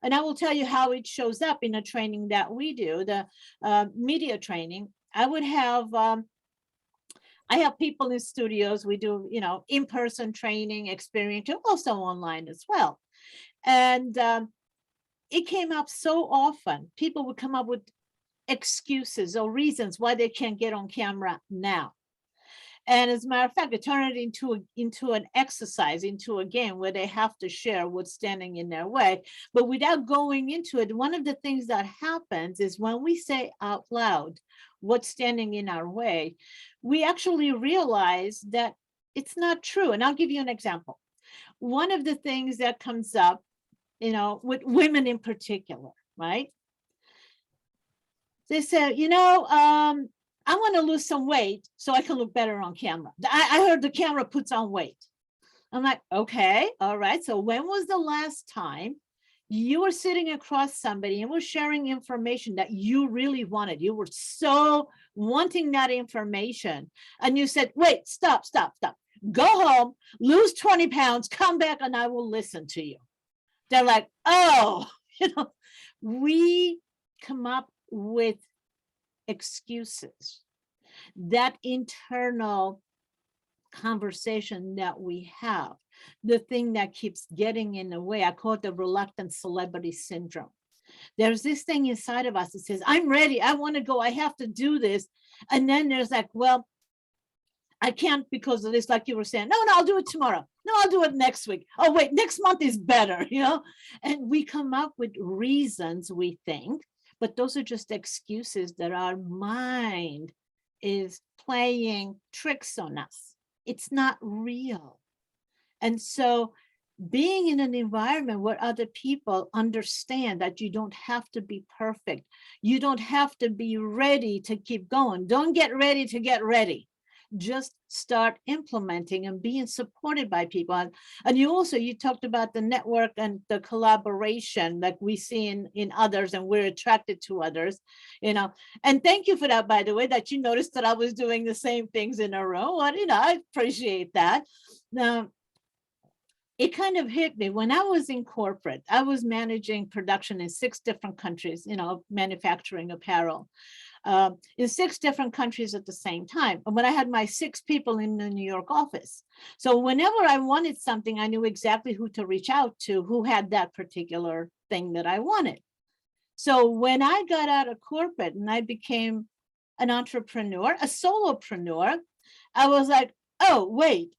I will tell you how it shows up in a training that we do, the media training. I have people in studios. We do, in-person training experience, also online as well. And it came up so often. People would come up with excuses or reasons why they can't get on camera now. And as a matter of fact, they turn it into an exercise, into a game where they have to share what's standing in their way. But without going into it, one of the things that happens is when we say out loud what's standing in our way, we actually realize that it's not true. And I'll give you an example. One of the things that comes up, with women in particular, right? They say, I want to lose some weight so I can look better on camera. I heard the camera puts on weight. I'm like, okay, all right. So when was the last time you were sitting across somebody and were sharing information that you really wanted? You were so wanting that information. And you said, wait, stop. Go home, lose 20 pounds, come back and I will listen to you. They're like, oh, we come up with excuses. That internal conversation that we have, the thing that keeps getting in the way, I call it the reluctant celebrity syndrome. There's this thing inside of us that says, I'm ready, I want to go, I have to do this. And then there's like, well, I can't because of this, like you were saying. No, I'll do it tomorrow. No, I'll do it next week. Oh, wait, next month is better, And we come up with reasons, we think, but those are just excuses that our mind is playing tricks on us. It's not real. And so being in an environment where other people understand that you don't have to be perfect, you don't have to be ready to keep going. Don't get ready to get ready. Just start implementing and being supported by people. And you talked about the network and the collaboration like we see in others, and we're attracted to others, and thank you for that, by the way, that you noticed that I was doing the same things in a row. And I appreciate that. Now, it kind of hit me when I was in corporate. I was managing production in 6 different countries, manufacturing apparel. In 6 different countries at the same time. And when I had my 6 people in the New York office. So whenever I wanted something, I knew exactly who to reach out to, who had that particular thing that I wanted. So when I got out of corporate and I became an entrepreneur, a solopreneur, I was like, oh, wait,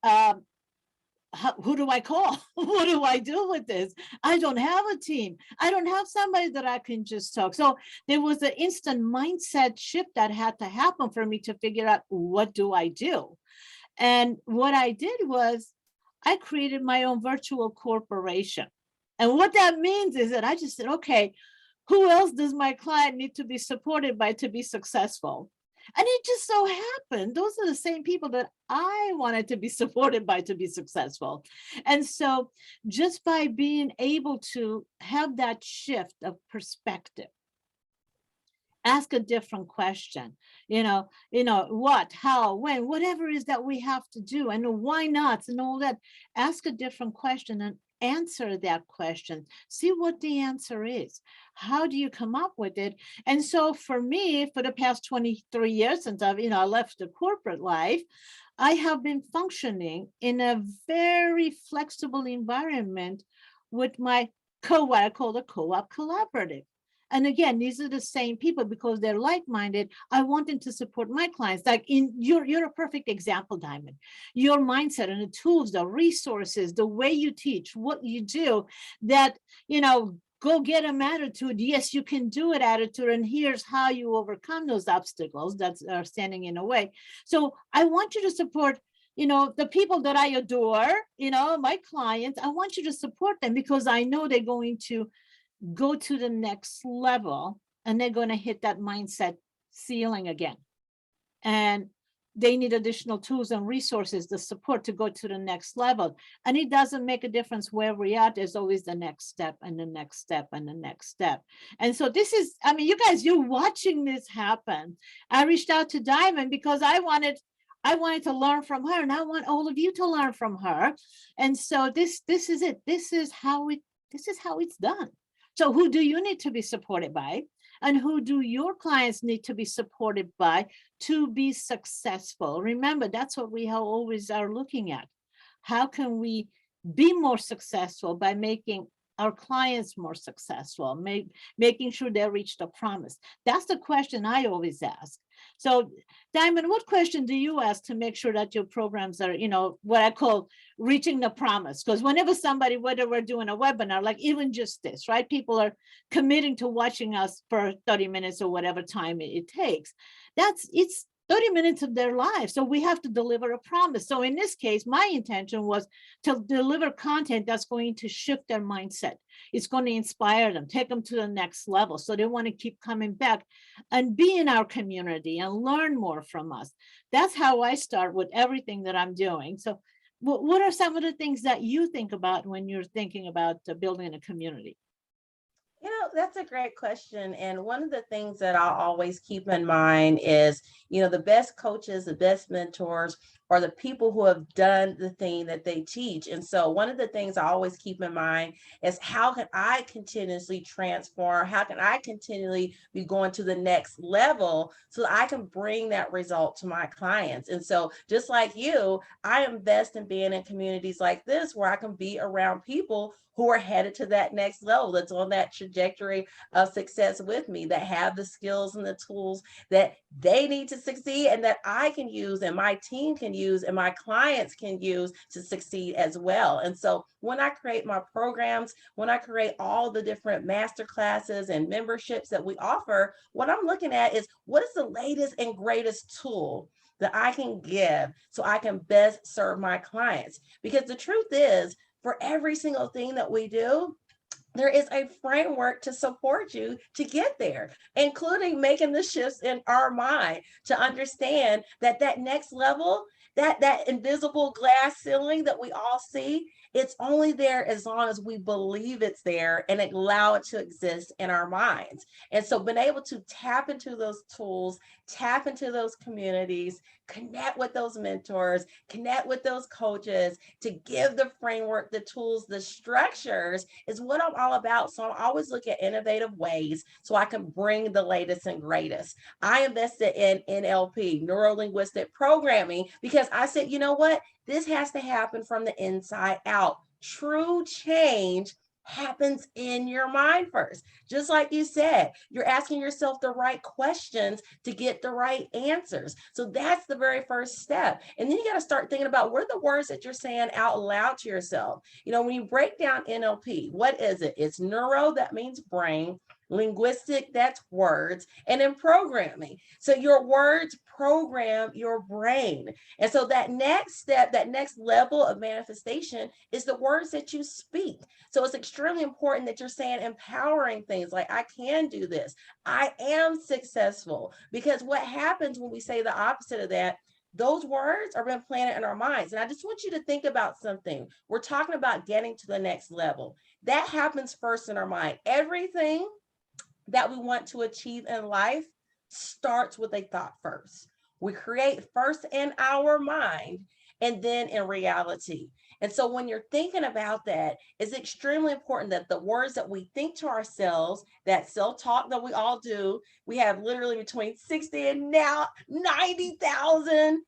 who do I call? What do I do with this? I don't have a team. I don't have somebody that I can just talk. So there was an instant mindset shift that had to happen for me to figure out, what do I do? And what I did was I created my own virtual corporation. And what that means is that I just said, okay, who else does my client need to be supported by to be successful? And it just so happened, those are the same people that I wanted to be supported by to be successful. And so just by being able to have that shift of perspective, ask a different question, what, how, when, whatever it is that we have to do, and why not, and all that, ask a different question and answer that question. See what the answer is. How do you come up with it? And so for me, for the past 23 years since I've, I left the corporate life, I have been functioning in a very flexible environment with my what I call the co-op collaborative. And again, these are the same people because they're like-minded. I want them to support my clients. Like in you're a perfect example, Diamond. Your mindset and the tools, the resources, the way you teach, what you do, that, go get them attitude. Yes, you can do it attitude. And here's how you overcome those obstacles that are standing in the way. So I want you to support, the people that I adore, my clients. I want you to support them because I know they're going to go to the next level and they're going to hit that mindset ceiling again. And they need additional tools and resources, the support to go to the next level. And it doesn't make a difference where we're at. There's always the next step and the next step and the next step. And so this is, you guys, you're watching this happen. I reached out to Diamond because I wanted to learn from her, and I want all of you to learn from her. And so this is it. This is how it's done. So who do you need to be supported by? And who do your clients need to be supported by to be successful? Remember, that's what we always are looking at. How can we be more successful by making our clients more successful, making sure they reach the promise? That's the question I always ask. So, Diamond, what question do you ask to make sure that your programs are, what I call reaching the promise? Because whenever somebody, whether we're doing a webinar, like even just this, right? People are committing to watching us for 30 minutes or whatever time it takes. It's 30 minutes of their life. So we have to deliver a promise. So in this case, my intention was to deliver content that's going to shift their mindset. It's going to inspire them, take them to the next level. So they want to keep coming back and be in our community and learn more from us. That's how I start with everything that I'm doing. So what are some of the things that you think about when you're thinking about building a community? That's a great question. And one of the things that I'll always keep in mind is, the best coaches, the best mentors are the people who have done the thing that they teach. And so one of the things I always keep in mind is how can I continuously transform? How can I continually be going to the next level so that I can bring that result to my clients? And so just like you, I invest in being in communities like this where I can be around people who are headed to that next level, that's on that trajectory of success with me, that have the skills and the tools that they need to succeed and that I can use and my team can use and my clients can use to succeed as well. And so when I create my programs, when I create all the different master classes and memberships that we offer, what I'm looking at is what is the latest and greatest tool that I can give so I can best serve my clients. Because the truth is, for every single thing that we do, there is a framework to support you to get there, including making the shifts in our mind to understand that that next level, that invisible glass ceiling that we all see, it's only there as long as we believe it's there and allow it to exist in our minds. And so being able to tap into those tools, tap into those communities, connect with those mentors, connect with those coaches to give the framework, the tools, the structures is what I'm all about. So I'm always looking at innovative ways so I can bring the latest and greatest. I invested in NLP, neuro linguistic programming, because I said, you know what? This has to happen from the inside out. True change happens in your mind first. Just like you said, you're asking yourself the right questions to get the right answers. So that's the very first step. And then you got to start thinking about what are the words that you're saying out loud to yourself. When you break down NLP, what is it? It's neuro, that means brain. Linguistic, that's words, and then programming. So your words program your brain. And so that next step, that next level of manifestation is the words that you speak. So it's extremely important that you're saying empowering things like, I can do this. I am successful. Because what happens when we say the opposite of that, those words are being planted in our minds. And I just want you to think about something. We're talking about getting to the next level. That happens first in our mind. Everything that we want to achieve in life starts with a thought first. We create first in our mind and then in reality. And so when you're thinking about that, it's extremely important that the words that we think to ourselves, that self-talk that we all do, we have literally between 60 and now 90,000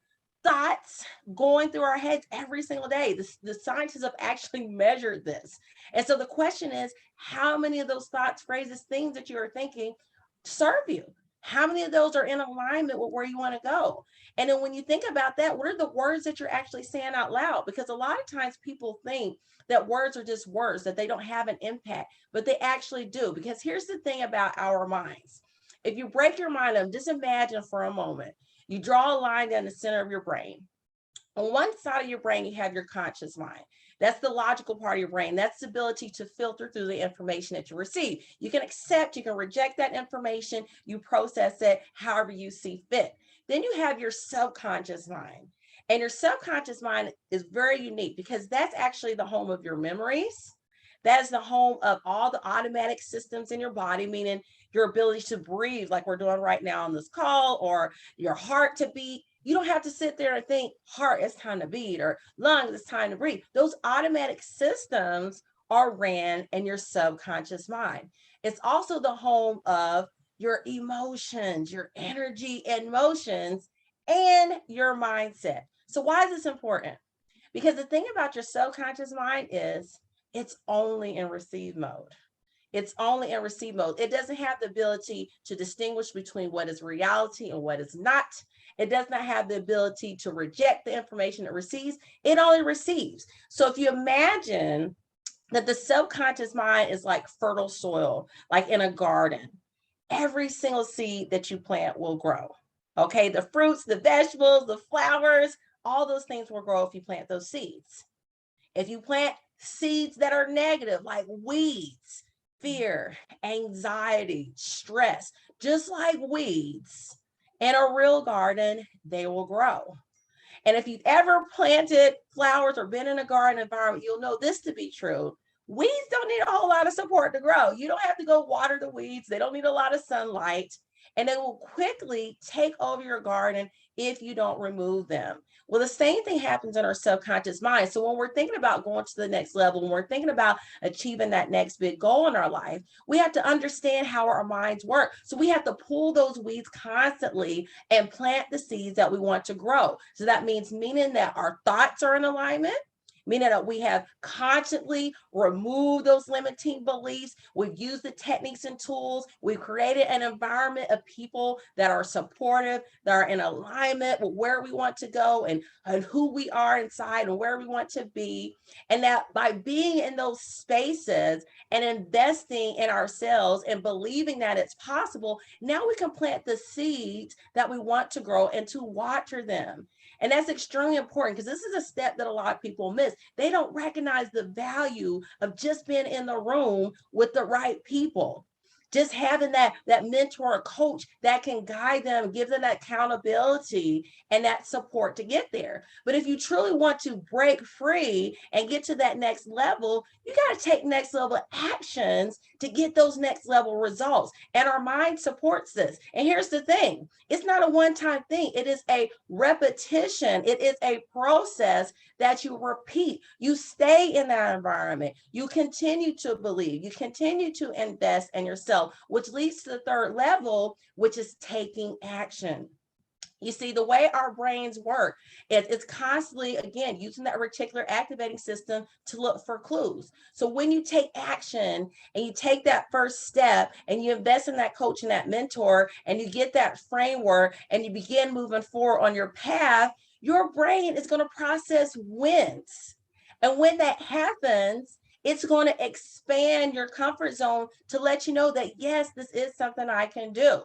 thoughts going through our heads every single day. The scientists have actually measured this. And so the question is, how many of those thoughts, phrases, things that you are thinking serve you? How many of those are in alignment with where you want to go? And then when you think about that, what are the words that you're actually saying out loud? Because a lot of times people think that words are just words, that they don't have an impact, but they actually do. Because here's the thing about our minds. If you break your mind up, just imagine for a moment, you draw a line down the center of your brain. On one side of your brain, you have your conscious mind. That's the logical part of your brain. That's the ability to filter through the information that you receive. You can accept, you can reject that information, you process it however you see fit. Then you have your subconscious mind. And your subconscious mind is very unique because that's actually the home of your memories. That is the home of all the automatic systems in your body, meaning your ability to breathe, like we're doing right now on this call, or your heart to beat. You don't have to sit there and think, heart, it's time to beat, or lungs, it's time to breathe. Those automatic systems are ran in your subconscious mind. It's also the home of your emotions, your energy and motions, and your mindset. So, why is this important? Because the thing about your subconscious mind is it's only in receive mode. It's only in receive mode. It doesn't have the ability to distinguish between what is reality and what is not. It does not have the ability to reject the information it receives. It only receives. So if you imagine that the subconscious mind is like fertile soil, like in a garden, every single seed that you plant will grow. Okay, the fruits, the vegetables, the flowers, all those things will grow if you plant those seeds. If you plant seeds that are negative, like weeds, fear, anxiety, stress, just like weeds in a real garden, they will grow. And if you've ever planted flowers or been in a garden environment, you'll know this to be true. Weeds don't need a whole lot of support to grow. You don't have to go water the weeds. They don't need a lot of sunlight, and they will quickly take over your garden if you don't remove them. Well, the same thing happens in our subconscious mind. So when we're thinking about going to the next level, when we're thinking about achieving that next big goal in our life, we have to understand how our minds work. So we have to pull those weeds constantly and plant the seeds that we want to grow. So that meaning that our thoughts are in alignment, meaning that we have consciously removed those limiting beliefs. We've used the techniques and tools. We've created an environment of people that are supportive, that are in alignment with where we want to go and who we are inside and where we want to be. And that by being in those spaces and investing in ourselves and believing that it's possible, now we can plant the seeds that we want to grow and to water them. And that's extremely important because this is a step that a lot of people miss. They don't recognize the value of just being in the room with the right people. Just having that mentor or coach that can guide them, give them that accountability and that support to get there. But if you truly want to break free and get to that next level, you got to take next level actions to get those next level results. And our mind supports this. And here's the thing, it's not a one-time thing, it is a repetition, it is a process that you repeat. You stay in that environment, you continue to believe, you continue to invest in yourself, which leads to the third level, which is taking action. You see, the way our brains work, it's constantly, again, using that reticular activating system to look for clues. So when you take action and you take that first step and you invest in that coach and that mentor and you get that framework and you begin moving forward on your path, your brain is going to process wins. And when that happens, it's going to expand your comfort zone to let you know that, yes, this is something I can do.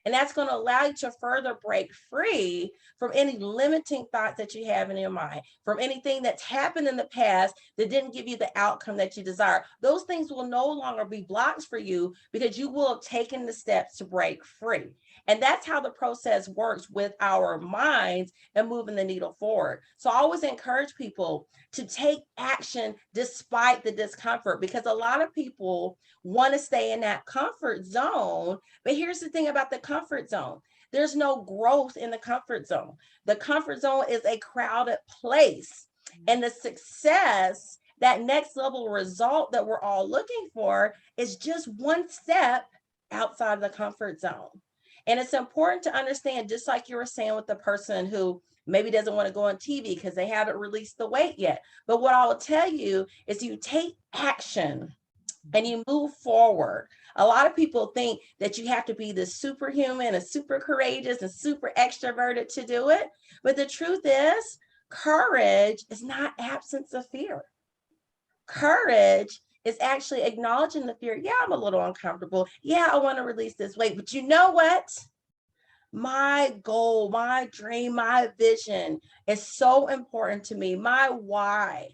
And that's going to allow you to further break free from any limiting thoughts that you have in your mind, from anything that's happened in the past that didn't give you the outcome that you desire. Those things will no longer be blocks for you because you will have taken the steps to break free. And that's how the process works with our minds and moving the needle forward. So I always encourage people to take action despite the discomfort, because a lot of people want to stay in that comfort zone. But here's the thing about the comfort zone, there's no growth in the comfort zone. The comfort zone is a crowded place. And the success, that next level result that we're all looking for, is just one step outside of the comfort zone. And it's important to understand, just like you were saying with the person who maybe doesn't want to go on TV because they haven't released the weight yet. But what I will tell you is you take action and you move forward. A lot of people think that you have to be this superhuman and super courageous and super extroverted to do it. But the truth is, courage is not absence of fear. Courage is actually acknowledging the fear. Yeah, I'm a little uncomfortable. Yeah, I want to release this weight. But you know what? My goal, my dream, my vision is so important to me. My why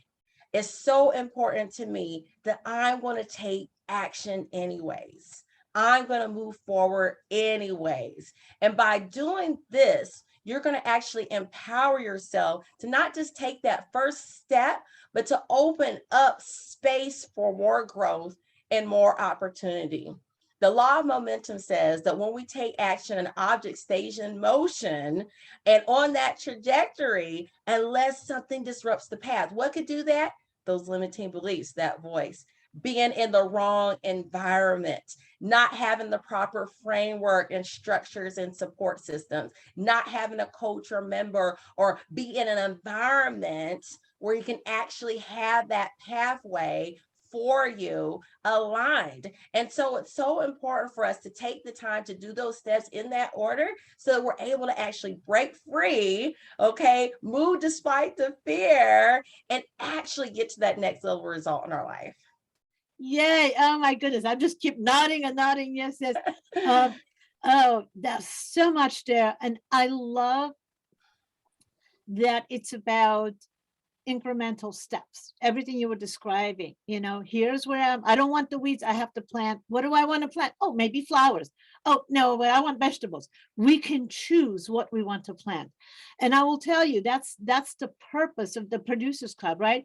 is so important to me that I'm going to take action anyways. I'm going to move forward anyways. And by doing this, you're going to actually empower yourself to not just take that first step, but to open up space for more growth and more opportunity. The law of momentum says that when we take action, an object stays in motion and on that trajectory unless something disrupts the path. What could do that? Those limiting beliefs, that voice, being in the wrong environment, not having the proper framework and structures and support systems, not having a coach or member, or be in an environment where you can actually have that pathway for you aligned. And so it's so important for us to take the time to do those steps in that order so that we're able to actually break free, okay, move despite the fear, and actually get to that next level result in our life. Yay. Oh my goodness. I just keep nodding and nodding. Yes, yes. Um, oh, there's so much there. And I love that it's about incremental steps. Everything you were describing, here's where I don't want the weeds. I have to plant. What do I want to plant? Oh, maybe flowers. Oh, no, but I want vegetables. We can choose what we want to plant. And I will tell you, that's the purpose of the Producers Club, right?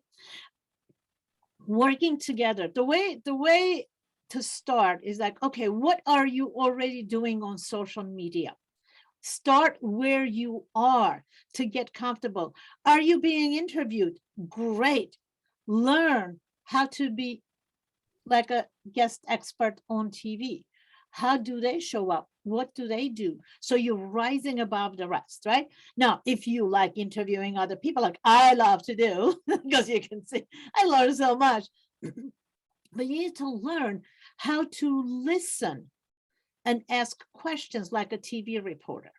Working together. The way to start is like, okay, what are you already doing on social media? Start where you are to get comfortable. Are you being interviewed? Great. Learn how to be like a guest expert on TV. How do they show up? What do they do? So you're rising above the rest, right? Now, if you like interviewing other people, like I love to do, because you can see I learn so much, but you need to learn how to listen and ask questions like a TV reporter.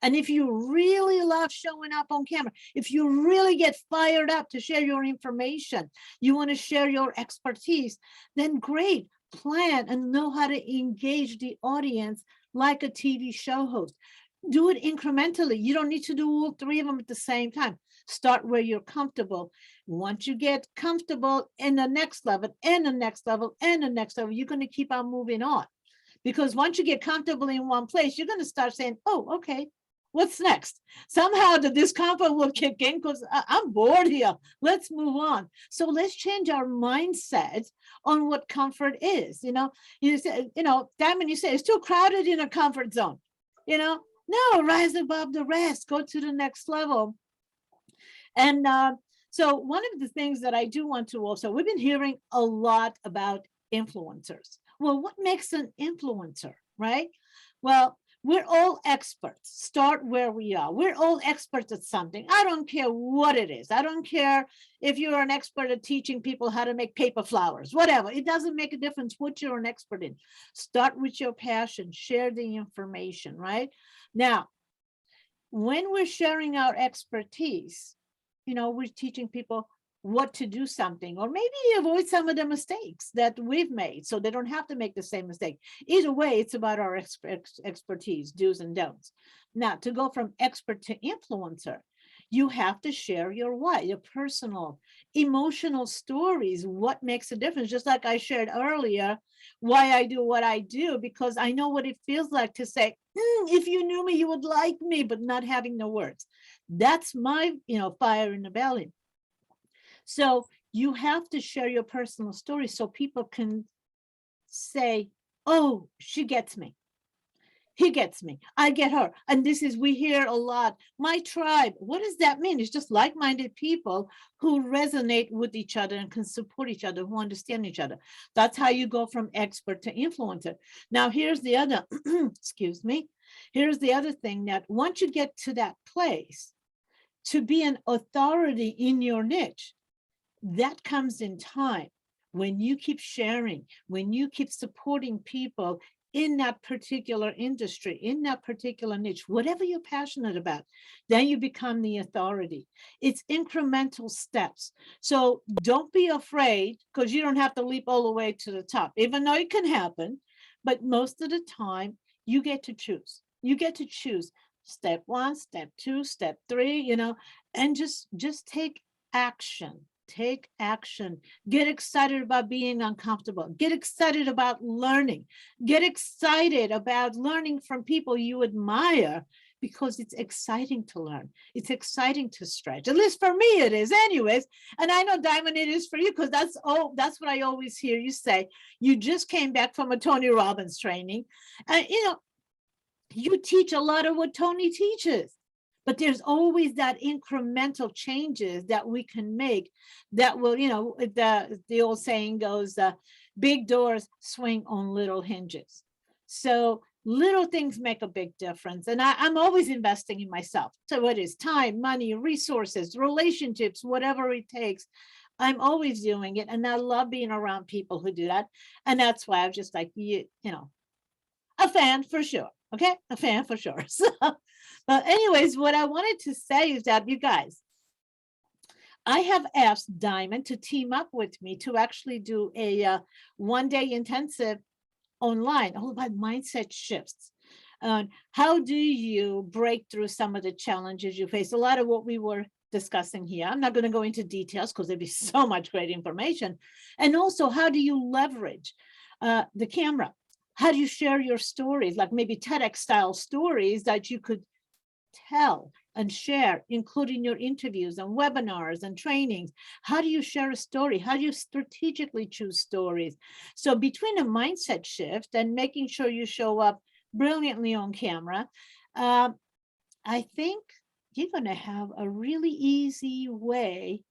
And if you really love showing up on camera, if you really get fired up to share your information, you want to share your expertise, then great, plan and know how to engage the audience like a TV show host. Do it incrementally. You don't need to do all three of them at the same time. Start where you're comfortable. Once you get comfortable in the next level, and the next level, and the next level, you're going to keep on moving on. Because once you get comfortable in one place, you're going to start saying, oh, okay, what's next? Somehow the discomfort will kick in because I'm bored here. Let's move on. So let's change our mindset on what comfort is. You say, Diamond, you say it's too crowded in a comfort zone. No, rise above the rest, go to the next level. And so one of the things that I do want to also, we've been hearing a lot about influencers. Well, what makes an influencer, right? Well, we're all experts. Start where we are. We're all experts at something. I don't care what it is. I don't care if you're an expert at teaching people how to make paper flowers, whatever. It doesn't make a difference what you're an expert in. Start with your passion. Share the information, right? Now, when we're sharing our expertise, we're teaching people what to do something, or maybe avoid some of the mistakes that we've made so they don't have to make the same mistake. Either way, it's about our expertise, do's and don'ts. Now, to go from expert to influencer, you have to share your why, your personal, emotional stories, what makes a difference. Just like I shared earlier, why I do what I do, because I know what it feels like to say, if you knew me, you would like me, but not having the words. That's my, fire in the belly. So you have to share your personal story so people can say, oh, she gets me. He gets me, I get her. And this is, we hear a lot, my tribe. What does that mean? It's just like-minded people who resonate with each other and can support each other, who understand each other. That's how you go from expert to influencer. Now, here's the other, excuse me. Here's the other thing, that once you get to that place, to be an authority in your niche, that comes in time. When you keep sharing, when you keep supporting people in that particular industry, in that particular niche, whatever you're passionate about, then you become the authority. It's incremental steps. So don't be afraid, because you don't have to leap all the way to the top, even though it can happen. But most of the time, you get to choose. You get to choose step 1, step 2, step 3, and just take action. Take action. Get excited about being uncomfortable. Get excited about learning. Get excited about learning from people you admire, because it's exciting to learn. It's exciting to stretch. At least for me, it is anyways. And I know, Diamond, it is for you, because that's what I always hear you say. You just came back from a Tony Robbins training, and you teach a lot of what Tony teaches. But there's always that incremental changes that we can make that will, the old saying goes, big doors swing on little hinges. So little things make a big difference. And I'm always investing in myself. So what is time, money, resources, relationships, whatever it takes. I'm always doing it. And I love being around people who do that. And that's why I'm just like, a fan for sure. Okay, a fan for sure. So, but anyways, what I wanted to say is that, you guys, I have asked Diamond to team up with me to actually do a one-day intensive online, all about mindset shifts. How do you break through some of the challenges you face? A lot of what we were discussing here. I'm not going to go into details because there'd be so much great information. And also, how do you leverage the camera? How do you share your stories, like maybe TEDx style stories that you could tell and share, including your interviews and webinars and trainings? How do you share a story? How do you strategically choose stories? So between a mindset shift and making sure you show up brilliantly on camera, I think you're going to have a really easy way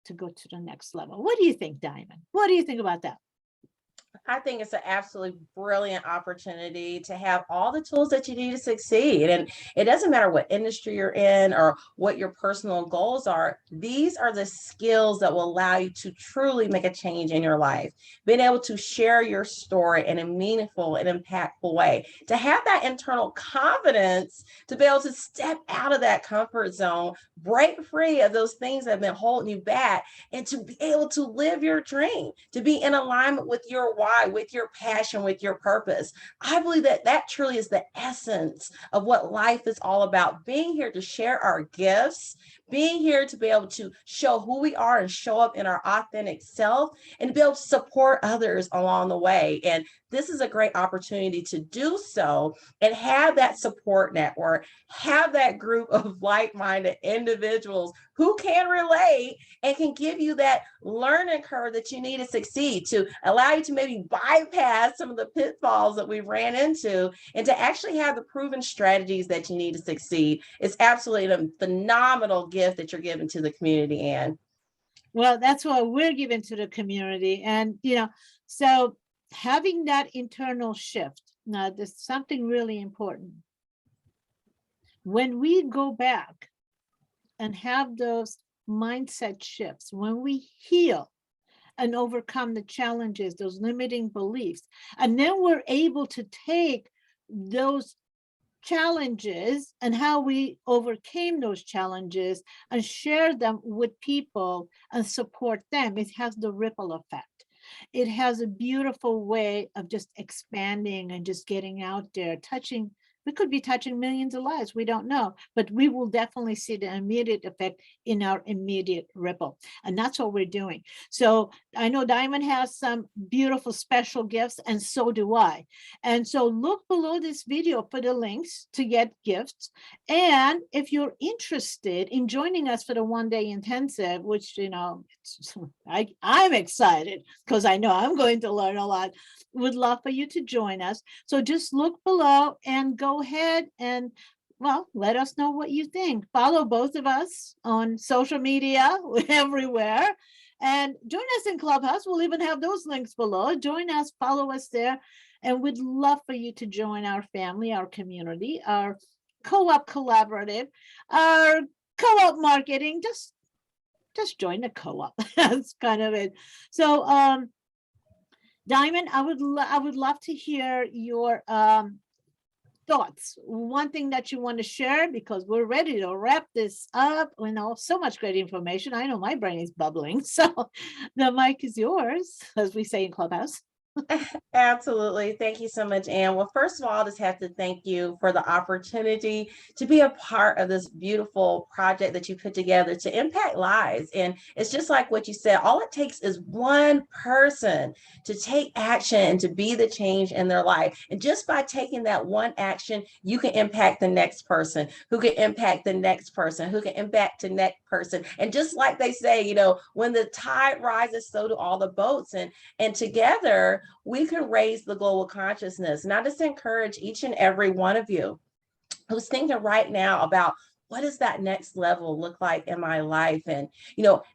to go to the next level. What do you think, Diamond? What do you think about that? I think it's an absolutely brilliant opportunity to have all the tools that you need to succeed. And it doesn't matter what industry you're in or what your personal goals are. These are the skills that will allow you to truly make a change in your life. Being able to share your story in a meaningful and impactful way, to have that internal confidence to be able to step out of that comfort zone, break free of those things that have been holding you back, and to be able to live your dream, to be in alignment with your why, with your passion, with your purpose. I believe that that truly is the essence of what life is all about. Being here to share our gifts, being here to be able to show who we are and show up in our authentic self, and to be able to support others along the way. And this is a great opportunity to do so and have that support network, have that group of like-minded individuals who can relate and can give you that learning curve that you need to succeed, to allow you to maybe bypass some of the pitfalls that we ran into, and to actually have the proven strategies that you need to succeed. It's absolutely a phenomenal gift that you're giving to the community, Ann. Well, that's what we're giving to the community. And, so having that internal shift, now there's something really important. When we go back and have those mindset shifts, when we heal and overcome the challenges, those limiting beliefs, and then we're able to take those challenges and how we overcame those challenges and share them with people and support them, it has the ripple effect. It has a beautiful way of just expanding and just getting out there, touching We could be touching millions of lives. We don't know, but we will definitely see the immediate effect in our immediate ripple. And that's what we're doing. So I know Diamond has some beautiful special gifts, and so do I. And so look below this video for the links to get gifts. And if you're interested in joining us for the 1-day intensive, which, I'm excited because I know I'm going to learn a lot, would love for you to join us. So just look below and go ahead and, well, let us know what you think. Follow both of us on social media, everywhere. And join us in Clubhouse. We'll even have those links below. Join us, follow us there. And we'd love for you to join our family, our community, our co-op collaborative, our co-op marketing. Just join the co-op. That's kind of it. So Diamond, I would love to hear your thoughts. One thing that you want to share, because we're ready to wrap this up. So much great information. I know my brain is bubbling. So the mic is yours, as we say in Clubhouse. Absolutely. Thank you so much, Anne. Well, first of all, I'll just have to thank you for the opportunity to be a part of this beautiful project that you put together to impact lives. And it's just like what you said, all it takes is one person to take action and to be the change in their life. And just by taking that one action, you can impact the next person, who can impact the next person, who can impact the next person. And just like they say, when the tide rises, so do all the boats. And together, we can raise the global consciousness. And I just encourage each and every one of you who's thinking right now about, what does that next level look like in my life? And,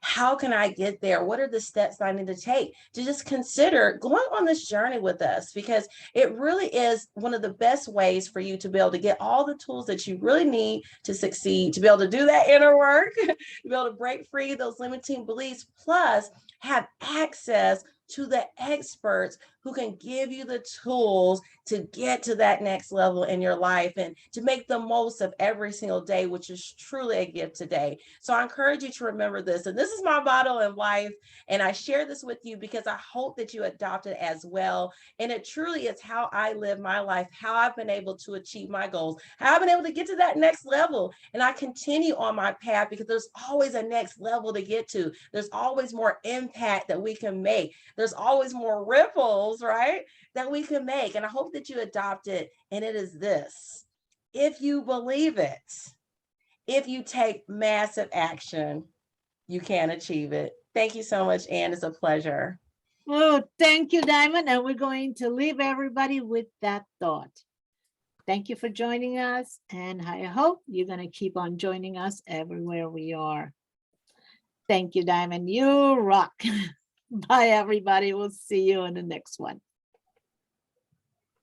how can I get there? What are the steps I need to take to just consider going on this journey with us? Because it really is one of the best ways for you to be able to get all the tools that you really need to succeed, to be able to do that inner work, to be able to break free those limiting beliefs, plus have access to the experts who can give you the tools to get to that next level in your life and to make the most of every single day, which is truly a gift today. So I encourage you to remember this. And this is my motto in life. And I share this with you because I hope that you adopt it as well. And it truly is how I live my life, how I've been able to achieve my goals, how I've been able to get to that next level. And I continue on my path because there's always a next level to get to. There's always more impact that we can make. There's always more ripples, right, that we can make. And I hope that you adopt it. And it is this: if you believe it, if you take massive action, you can achieve it. Thank you so much, Anne. It's a pleasure. Oh, thank you, Diamond. And we're going to leave everybody with that thought. Thank you for joining us. And I hope you're going to keep on joining us everywhere we are. Thank you, Diamond. You rock. Bye, everybody. We'll see you in the next one.